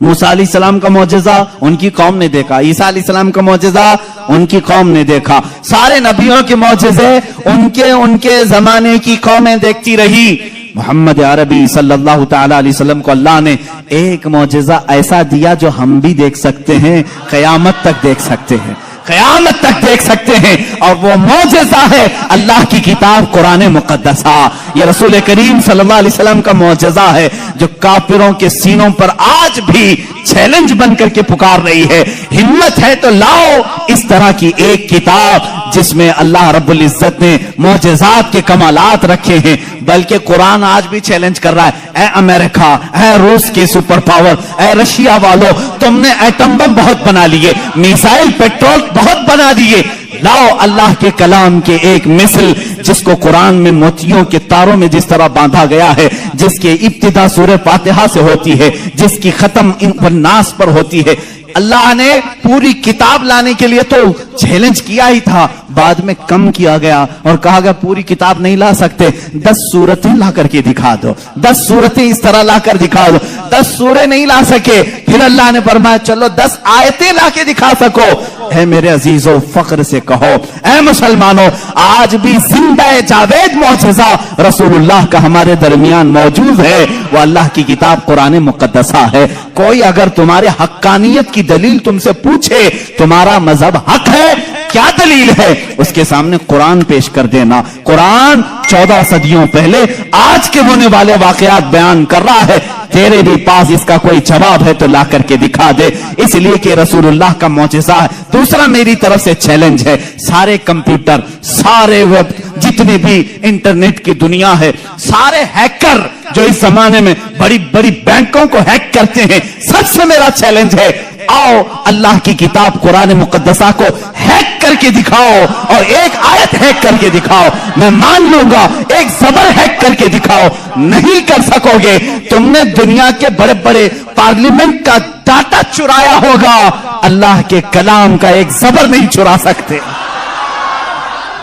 موسیٰ علیہ السلام کا معجزہ ان کی قوم نے دیکھا, عیسیٰ علیہ السلام کا معجزہ ان کی قوم نے دیکھا, سارے نبیوں کے معجزے ان کے زمانے کی قومیں دیکھتی رہی. محمد عربی صلی اللہ تعالی علیہ وسلم کو اللہ نے ایک معجزہ ایسا دیا جو ہم بھی دیکھ سکتے ہیں, قیامت تک دیکھ سکتے ہیں, قیامت تک دیکھ سکتے ہیں, اور وہ معجزہ ہے اللہ کی کتاب قرآن مقدسہ. یہ رسول کریم صلی اللہ علیہ وسلم کا معجزہ ہے جو کافروں کے سینوں پر آج بھی چیلنج بن کر کے پکار رہی ہے. ہمت ہے تو لاؤ اس طرح کی ایک کتاب جس میں اللہ رب العزت نے معجزات کے کمالات رکھے ہیں. بلکہ قرآن آج بھی چیلنج کر رہا ہے, اے امریکہ, اے روس کے سپر پاور, اے رشیا والو, تم نے ایٹم بم بہت بنا لیے, میزائل پیٹرول بہت بنا دیے, لاؤ اللہ کے کلام کے ایک مثل جس کو قرآن میں موتیوں کے تاروں میں جس طرح باندھا گیا ہے, جس کی ابتدا سورہ فاتحہ سے ہوتی ہے, جس کی ختم الناس پر ہوتی ہے. اللہ نے پوری کتاب لانے کے لیے تو چیلنج کیا ہی تھا, بعد میں کم کیا گیا اور کہا گیا پوری کتاب نہیں لا سکتے, 10 سورتیں لا کر کے دکھا دو, 10 سورتیں اس طرح لا کر دکھا دو. 10 سورے نہیں لا سکے, پھر اللہ نے فرمایا چلو 10 آیتیں لا کے دکھا سکو. اے میرے عزیزو, فخر سے کہو اے مسلمانوں, آج بھی زندہ جاوید معجزہ رسول اللہ کا ہمارے درمیان موجود ہے, وہ اللہ کی کتاب قرآن مقدسہ ہے. کوئی اگر تمہارے حقانیت کی دلیل تم سے پوچھے, تمہارا مذہب حق ہے, کیا دلیل ہے, اس کے سامنے قرآن پیش کر دینا. قرآن 14 صدیوں پہلے آج کے ہونے والے واقعات بیان کر رہا ہے. تیرے بھی پاس اس کا کوئی جواب ہے تو لا کر کے دکھا دے, اس لیے کہ رسول اللہ کا معجزہ ہے. دوسرا میری طرف سے چیلنج ہے, سارے کمپیوٹر, سارے ویب, جتنے بھی انٹرنیٹ کی دنیا ہے, سارے ہیکر جو اس زمانے میں بڑی بڑی بینکوں کو ہیک کرتے ہیں, سب سے میرا چیلنج ہے, آؤ اللہ کی کتاب قرآن مقدسہ کو ہیک کر کے دکھاؤ, اور ایک آیت ہیک کر کے دکھاؤ, میں مان لوں گا. ایک زبر ہیک کر کے دکھاؤ, نہیں کر سکو گے. تم نے دنیا کے بڑے بڑے پارلیمنٹ کا ڈاٹا چرایا ہوگا, اللہ کے کلام کا ایک زبر نہیں چرا سکتے.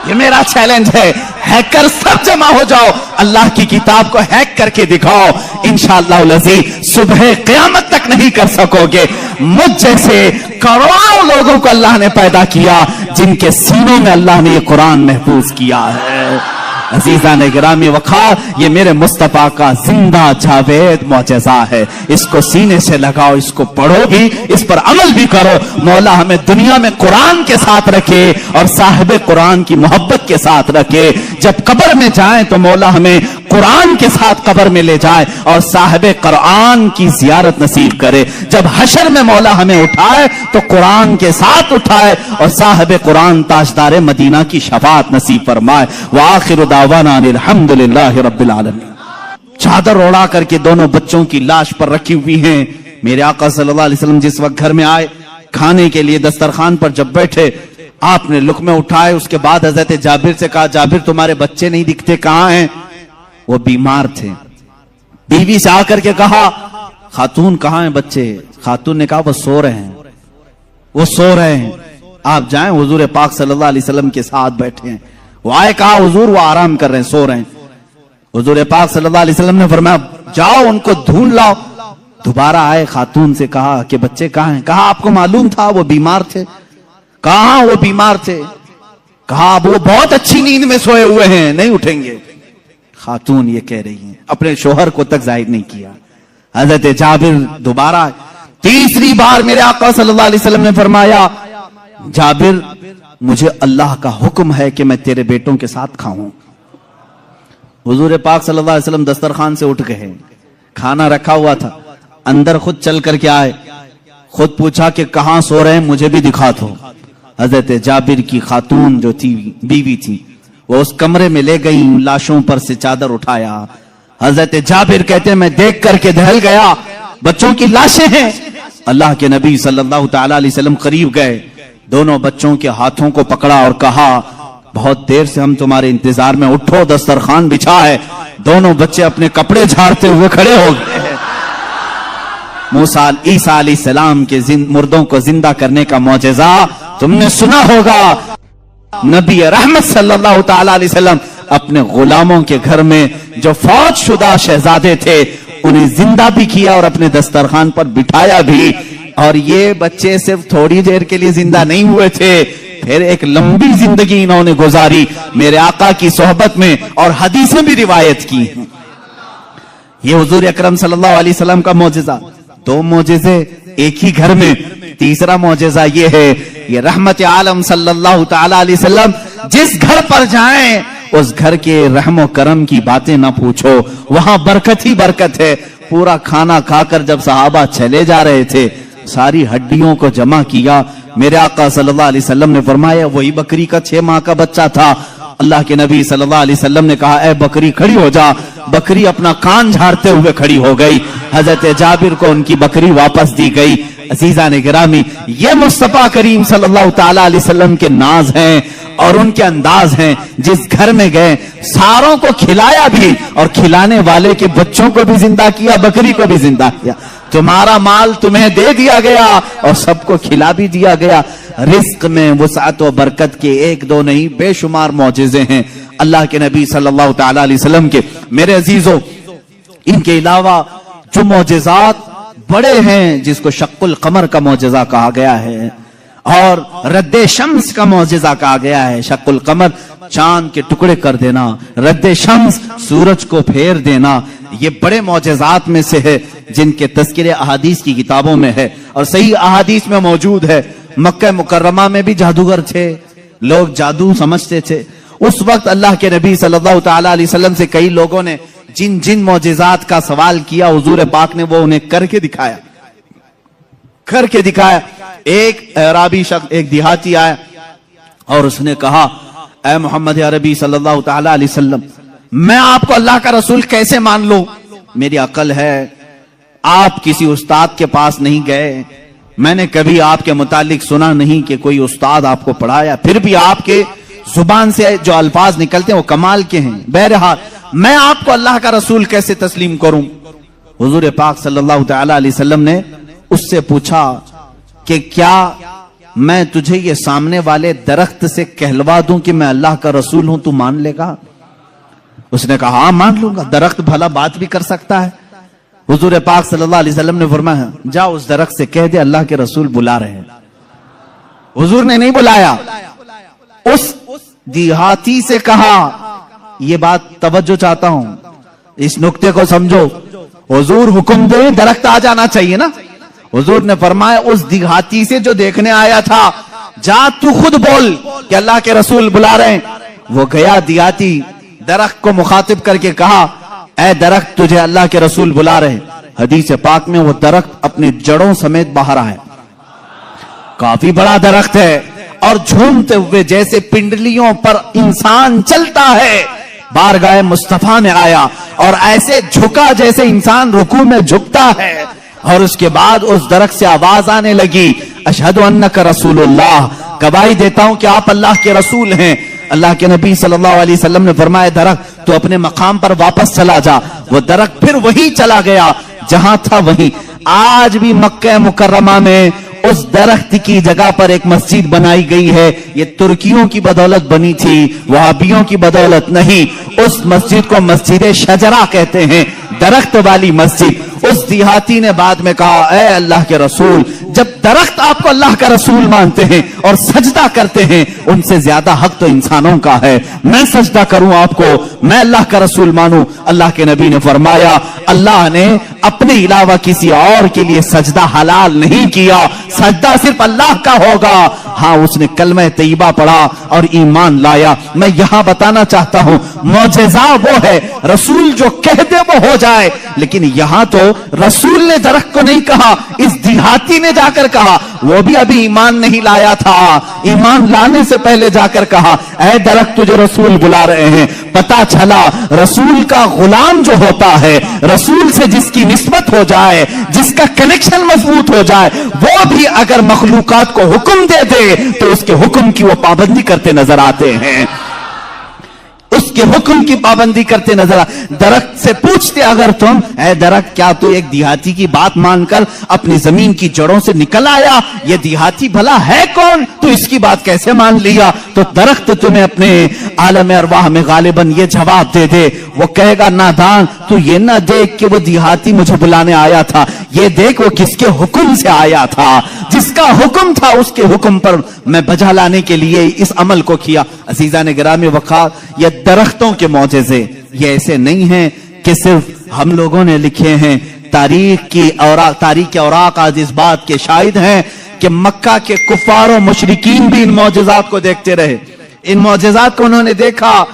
یہ میرا چیلنج ہے, ہیکر سب جمع ہو جاؤ, اللہ کی کتاب کو ہیک کر کے دکھاؤ. انشاءاللہ العزیز صبح قیامت تک نہیں کر سکو گے. مجھ جیسے کروڑوں لوگوں کو اللہ نے پیدا کیا جن کے سینوں میں اللہ نے یہ قرآن محفوظ کیا ہے. عزیزان گرامی وقار, یہ میرے مصطفیٰ کا زندہ جاوید معجزہ ہے. اس کو سینے سے لگاؤ, اس کو پڑھو بھی, اس پر عمل بھی کرو. مولا ہمیں دنیا میں قرآن کے ساتھ رکھے اور صاحب قرآن کی محبت کے ساتھ رکھے. جب قبر میں جائیں تو مولا ہمیں قرآن کے ساتھ قبر میں لے جائے اور صاحب قرآن کی زیارت نصیب کرے. جب حشر میں مولا ہمیں اٹھائے تو قرآن کے ساتھ اٹھائے اور صاحب قرآن تاجدار مدینہ کی شفاعت نصیب فرمائے. وآخر دعوانا الحمدللہ رب العالمین. چادر اڑا کر کے دونوں بچوں کی لاش پر رکھی ہوئی ہیں. میرے آقا صلی اللہ علیہ وسلم جس وقت گھر میں آئے, کھانے کے لیے دسترخوان پر جب بیٹھے, آپ نے لقمے اٹھائے. اس کے بعد حضرت جابر سے کہا, جابر تمہارے بچے نہیں دکھتے, کہاں ہیں؟ وہ بیمار تھے. بیوی سے آ کر کے کہا, خاتون کہاں ہیں بچے؟ خاتون نے کہا وہ سو رہے ہیں, وہ سو رہے ہیں. آپ جائیں, حضور پاک صلی اللہ علیہ وسلم کے ساتھ بیٹھے ہیں. وہ آئے, کہا حضور وہ آرام کر رہے ہیں, سو رہے ہیں. حضور پاک صلی اللہ علیہ وسلم نے فرمایا جاؤ ان کو ڈھونڈ لاؤ. دوبارہ آئے, خاتون سے کہا کہ بچے کہاں ہیں؟ کہا آپ کو معلوم تھا وہ بیمار تھے. کہاں وہ بیمار تھے؟ کہا وہ بہت اچھی نیند میں سوئے ہوئے ہیں، نہیں اٹھیں گے۔ خاتون یہ کہہ رہی ہیں، اپنے شوہر کو تک ظاہر نہیں کیا۔ حضرت جابر دوبارہ تیسری بار میرے آقا صلی اللہ علیہ وسلم نے فرمایا، جابر مجھے اللہ کا حکم ہے کہ میں تیرے بیٹوں کے ساتھ کھاؤں۔ حضور پاک صلی اللہ علیہ وسلم دسترخوان سے اٹھ گئے، کھانا رکھا ہوا تھا، اندر خود چل کر کے آئے، خود پوچھا کہ کہاں سو رہے ہیں، مجھے بھی دکھا دو۔ حضرت جابر کی خاتون جو تھی، بیوی تھی، وہ اس کمرے میں لے گئی، لاشوں پر سے چادر اٹھایا۔ حضرت جابر کہتے ہیں میں دیکھ کر کے دہل گیا، بچوں کی لاشیں ہیں۔ اللہ کے نبی صلی اللہ تعالی علیہ وسلم قریب گئے، دونوں بچوں کے ہاتھوں کو پکڑا اور کہا بہت دیر سے ہم تمہارے انتظار میں، اٹھو دسترخوان بچھا ہے۔ دونوں بچے اپنے کپڑے جھاڑتے ہوئے کھڑے ہو گئے۔ موسیٰ عیسیٰ علیہ السلام کے مردوں کو زندہ کرنے کا معجزہ تم نے سنا ہوگا۔ نبی رحمت صلی اللہ تعالی علیہ وسلم اپنے غلاموں کے گھر میں جو فوت شدہ شہزادے تھے انہیں زندہ بھی کیا اور اپنے دسترخوان پر بٹھایا بھی۔ اور یہ بچے صرف تھوڑی دیر کے لیے زندہ نہیں ہوئے تھے، پھر ایک لمبی زندگی انہوں نے گزاری میرے آقا کی صحبت میں، اور حدیثیں بھی روایت کی ہیں۔ یہ حضور اکرم صلی اللہ علیہ وسلم کا معجزہ، دو معجزے ایک ہی گھر میں۔ تیسرا معجزہ یہ ہے، یہ رحمت عالم صلی اللہ تعالی علیہ وسلم جس گھر پر جائیں اس گھر کے رحم و کرم کی باتیں نہ پوچھو، وہاں برکت ہی برکت ہے۔ پورا کھانا کھا کر جب صحابہ چلے جا رہے تھے، ساری ہڈیوں کو جمع کیا، میرے آقا صلی اللہ علیہ وسلم نے فرمایا وہی بکری کا 6 ماہ کا بچہ تھا۔ اللہ کے نبی صلی اللہ علیہ وسلم نے کہا اے بکری کھڑی ہو جا۔ بکری اپنا کان جھاڑتے ہوئے کھڑی ہو گئی۔ حضرت جابر کو ان کی بکری واپس دی گئی۔ عزیزان گرامی، یہ مصطفیٰ کریم صلی اللہ تعالی علیہ وسلم کے ناز ہیں اور ان کے انداز ہیں۔ جس گھر میں گئے ساروں کو کھلایا بھی، اور کھلانے والے کے بچوں کو بھی زندہ کیا، بکری کو بھی زندہ کیا۔ تمہارا مال تمہیں دے دیا گیا اور سب کو کھلا بھی دیا گیا۔ رزق میں وسعت و برکت کے ایک دو نہیں بے شمار معجزے ہیں اللہ کے نبی صلی اللہ تعالی علیہ وسلم کے۔ میرے عزیزو، ان کے علاوہ جو معجزات بڑے ہیں، جس کو شق القمر کا معجزہ کہا گیا ہے اور رد شمس کا معجزہ کہا گیا ہے۔ شق القمر چاند کے ٹکڑے کر دینا، رد شمس سورج کو پھیر دینا، یہ بڑے معجزات میں سے ہے جن کے تذکرے احادیث کی کتابوں میں ہے اور صحیح احادیث میں موجود ہے۔ مکہ مکرمہ میں بھی جادوگر تھے، لوگ جادو سمجھتے تھے۔ اس وقت اللہ کے نبی صلی اللہ تعالی علیہ وسلم سے کئی لوگوں نے جن معجزات کا سوال کیا، حضور پاک نے وہ انہیں کر کے دکھایا۔ ایک اعرابی شخص، ایک دیہاتی آیا اور اس نے کہا اے محمد عربی صلی اللہ تعالی علیہ وسلم، میں آپ کو اللہ کا رسول کیسے مان لوں؟ میری عقل ہے، آپ کسی استاد کے پاس نہیں گئے، میں نے کبھی آپ کے متعلق سنا نہیں کہ کوئی استاد آپ کو پڑھایا، پھر بھی آپ کے زبان سے جو الفاظ نکلتے ہیں وہ کمال کے ہیں۔ بہرحال میں آپ کو اللہ کا رسول کیسے تسلیم کروں؟ حضور پاک صلی اللہ تعالی علیہ وسلم نے اس سے پوچھا کہ کیا میں تجھے یہ سامنے والے درخت سے کہلوا دوں کہ میں اللہ کا رسول ہوں، تو مان لے گا؟ اس نے کہا ہاں مان لوں گا، درخت بھلا بات بھی کر سکتا ہے۔ حضور پاک صلی اللہ علیہ وسلم نے فرمایا جا اس درخت سے کہہ دے اللہ کے رسول بلا رہے ہیں۔ حضور نے نہیں بلایا، اس دیہاتی سے کہا، یہ بات توجہ چاہتا ہوں، اس نقطے کو سمجھو، حضور حکم دے درخت آ جانا چاہیے نا۔ حضور نے فرمایا اس دیہاتی سے جو دیکھنے آیا تھا، جا تو خود بول کہ اللہ کے رسول بلا رہے ہیں۔ وہ گیا دیہاتی، درخت کو مخاطب کر کے کہا اے درخت تجھے اللہ کے رسول بلا رہے ہیں۔ حدیث پاک میں وہ درخت اپنے جڑوں سمیت باہر آیا، کافی بڑا درخت ہے، اور جھومتے ہوئے جیسے پنڈلیوں پر انسان چلتا ہے بارگاہ مصطفیٰ میں آیا، اور ایسے جھکا جیسے انسان رکوع میں جھکتا ہے، اور اس کے بعد اس درخت سے آواز آنے لگی اشہد انک رسول اللہ، گواہی دیتا ہوں کہ آپ اللہ کے رسول ہیں۔ اللہ کے نبی صلی اللہ علیہ وسلم نے فرمایا درخت تو اپنے مقام پر واپس چلا جا۔ وہ درخت پھر وہی چلا گیا جہاں تھا وہیں۔ آج بھی مکہ مکرمہ میں اس درخت کی جگہ پر ایک مسجد بنائی گئی ہے، یہ ترکیوں کی بدولت بنی تھی، وہابیوں کی بدولت نہیں۔ اس مسجد کو مسجد شجرہ کہتے ہیں، درخت والی مسجد. اس دیہاتی نے بعد میں کہا اے اللہ کے رسول, جب درخت آپ کو اللہ کا رسول مانتے ہیں اور سجدہ کرتے ہیں, ان سے زیادہ حق تو انسانوں کا ہے. میں سجدہ کروں آپ کو, میں اللہ کا رسول مانوں. اللہ کے نبی نے فرمایا اللہ نے اپنے علاوہ کسی اور کے لیے سجدہ حلال نہیں کیا, سجدہ صرف اللہ کا ہوگا. ہاں اس نے کلمہ طیبہ پڑھا اور ایمان لایا. میں یہاں بتانا چاہتا ہوں معجزہ وہ ہے رسول جو کہہ دے وہ ہو جائے, لیکن یہاں تو رسول نے درخت کو نہیں کہا, اس دیہاتی نے جا کر کہا, وہ بھی ابھی ایمان نہیں لایا تھا, ایمان لانے سے پہلے جا کر کہا اے درخت تجھے رسول بلا رہے ہیں. پتا چلا رسول کا غلام جو ہوتا ہے, رسول سے جس کی نسبت ہو جائے, جس کا کنیکشن مضبوط ہو جائے, وہ بھی اگر مخلوقات کو حکم دے دے تو اس کے حکم کی وہ پابندی کرتے نظر آتے ہیں, اس کے حکم کی پابندی کرتے نظر درخت سے پوچھتے اگر تم اے درخت کیا تو ایک دیہاتی کی بات مان کر اپنی زمین کی جڑوں سے نکل آیا, یہ دیہاتی بھلا ہے کون, تو اس کی بات کیسے مان لیا؟ تو درخت تمہیں اپنے عالم ارواح میں غالباً یہ جواب دے دے, وہ کہے گا نادان تو یہ نہ دیکھ کہ وہ دیہاتی مجھے بلانے آیا تھا, یہ دیکھ وہ کس کے حکم سے آیا تھا, جس کا حکم تھا اس کے حکم پر میں بجا لانے کے لیے اس عمل کو کیا. عزیزان گرامی وقار, یہ درختوں کے معجزے یہ ایسے نہیں ہیں کہ صرف ہم لوگوں نے لکھے ہیں. تاریخ کے اوراق آج اس بات کے شاہد ہیں کہ مکہ کے کفار و مشرکین بھی ان معجزات کو دیکھتے رہے. ان معجزات کو انہوں نے دیکھا,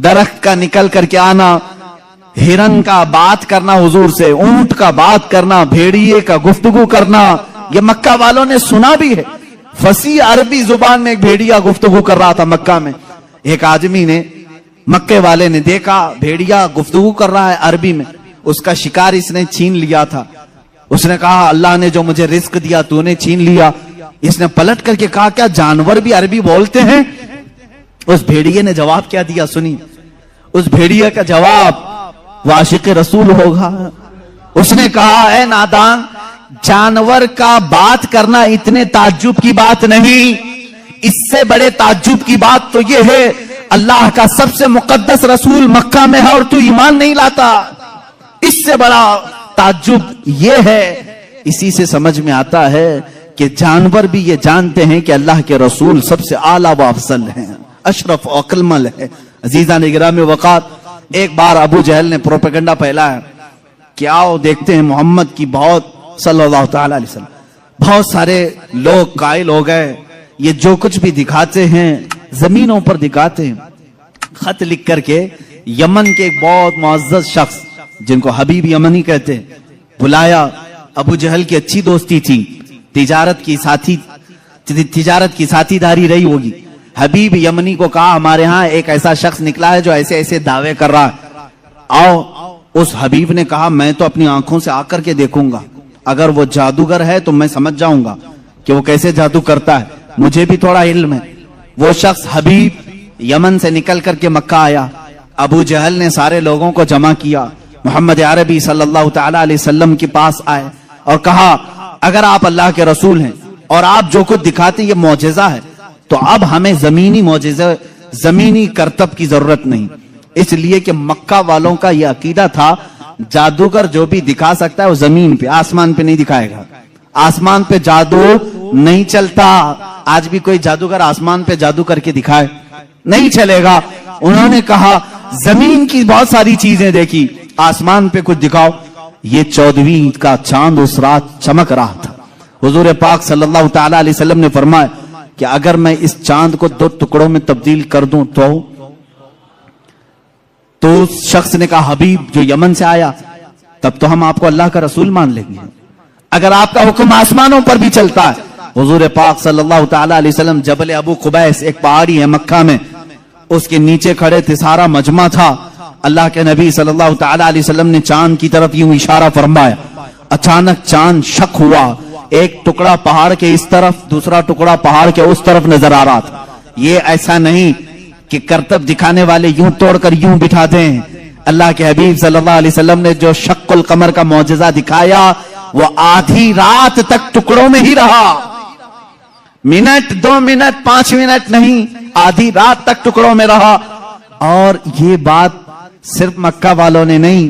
درخت کا نکل کر کے آنا, ہرن کا بات کرنا حضور سے, اونٹ کا بات کرنا, بھیڑیے کا گفتگو کرنا, یہ مکہ والوں نے سنا بھی ہے. فصیح عربی زبان میں ایک بھیڑیا گفتگو کر رہا تھا مکہ میں. ایک آدمی نے, مکے والے نے دیکھا بھیڑیا گفتگو کر رہا ہے عربی میں, اس کا شکار اس نے چھین لیا تھا. اس نے کہا اللہ نے جو مجھے رزق دیا تو نے چھین لیا. اس نے پلٹ کر کے کہا کیا جانور بھی عربی بولتے ہیں؟ اس بھیڑیے نے جواب کیا دیا سنی. اس بھیڑیے کا جواب وہ عاشق رسول ہوگا. اس نے کہا اے نادان, جانور کا بات کرنا اتنے تعجب کی بات نہیں, اس سے بڑے تعجب کی بات تو یہ ہے اللہ کا سب سے مقدس رسول مکہ میں ہے اور تو ایمان نہیں لاتا. اس سے بڑا تعجب یہ ہے. اسی سے سمجھ میں آتا ہے کہ جانور بھی یہ جانتے ہیں کہ اللہ کے رسول سب سے اعلیٰ و افضل ہیں, اشرف و اکمل ہے. عزیزان گرامی وقار, ایک بار ابو جہل نے پروپیگنڈا پھیلایا کہ آؤ دیکھتے ہیں محمد کی بہت صلی اللہ تعالی علیہ وسلم. بہت سارے لوگ قائل ہو گئے, یہ جو کچھ بھی دکھاتے ہیں زمینوں پر دکھاتے ہیں. خط لکھ کر کے یمن کے ایک بہت معزز شخص جن کو حبیب یمنی کہتے ہیں بلایا. ابو جہل کی اچھی دوستی تھی, تجارت کی ساتھی داری رہی ہوگی. حبیب یمنی کو کہا ہمارے ہاں ایک ایسا شخص نکلا ہے جو ایسے ایسے دعوے کر رہا ہے, آؤ. اس حبیب نے کہا میں تو اپنی آنکھوں سے آ کر کے دیکھوں گا, اگر وہ جادوگر ہے تو میں سمجھ جاؤں گا کہ وہ کیسے جادو کرتا ہے, مجھے بھی تھوڑا علم ہے. وہ شخص حبیب یمن سے نکل کر کے مکہ آیا. ابو جہل نے سارے لوگوں کو جمع کیا, محمد عربی صلی اللہ تعالی علیہ وسلم کے پاس آئے اور کہا اگر آپ اللہ کے رسول ہیں اور آپ جو کچھ دکھاتے ہیں یہ معجزہ ہے تو اب ہمیں زمینی معجزہ, زمینی کرتب کی ضرورت نہیں. اس لیے کہ مکہ والوں کا یہ عقیدہ تھا جادوگر جو بھی دکھا سکتا ہے وہ زمین پہ, آسمان پہ نہیں دکھائے گا. آسمان پہ جادو نہیں چلتا. آج بھی کوئی جادوگر آسمان پہ جادو کر کے دکھائے نہیں چلے گا. انہوں نے کہا زمین کی بہت ساری چیزیں دیکھی, آسمان پہ کچھ دکھاؤ. یہ 14ویں کا چاند اس رات چمک رہا تھا. حضور پاک صلی اللہ تعالی علیہ وسلم نے فرمایا کہ اگر میں اس چاند کو 2 ٹکڑوں میں تبدیل کر دوں تو اس شخص نے کہا حبیب جو یمن سے آیا تب تو ہم آپ کو اللہ کا رسول مان لیں گے, اگر آپ کا حکم آسمانوں پر بھی چلتا ہے. حضور پاک صلی اللہ تعالی علیہ وسلم جبل ابو قبیس ایک پہاڑی ہے مکہ میں, اس کے نیچے کھڑے تھے, سارا مجمع تھا. اللہ کے نبی صلی اللہ تعالی علیہ وسلم نے چاند کی طرف یوں اشارہ فرمایا. اچانک چاند شک ہوا, ایک ٹکڑا پہاڑ کے اس طرف, دوسرا ٹکڑا پہاڑ کے اس طرف نظر آ رہا تھا. یہ ایسا نہیں کہ کرتب دکھانے والے یوں توڑ کر یوں بٹھا دیں. اللہ کے حبیب صلی اللہ علیہ وسلم نے جو شق القمر کا معجزہ دکھایا وہ آدھی رات تک ٹکڑوں میں ہی رہا. منٹ 2 منٹ 5 منٹ نہیں, آدھی رات تک ٹکڑوں میں رہا. اور یہ بات صرف مکہ والوں نے نہیں,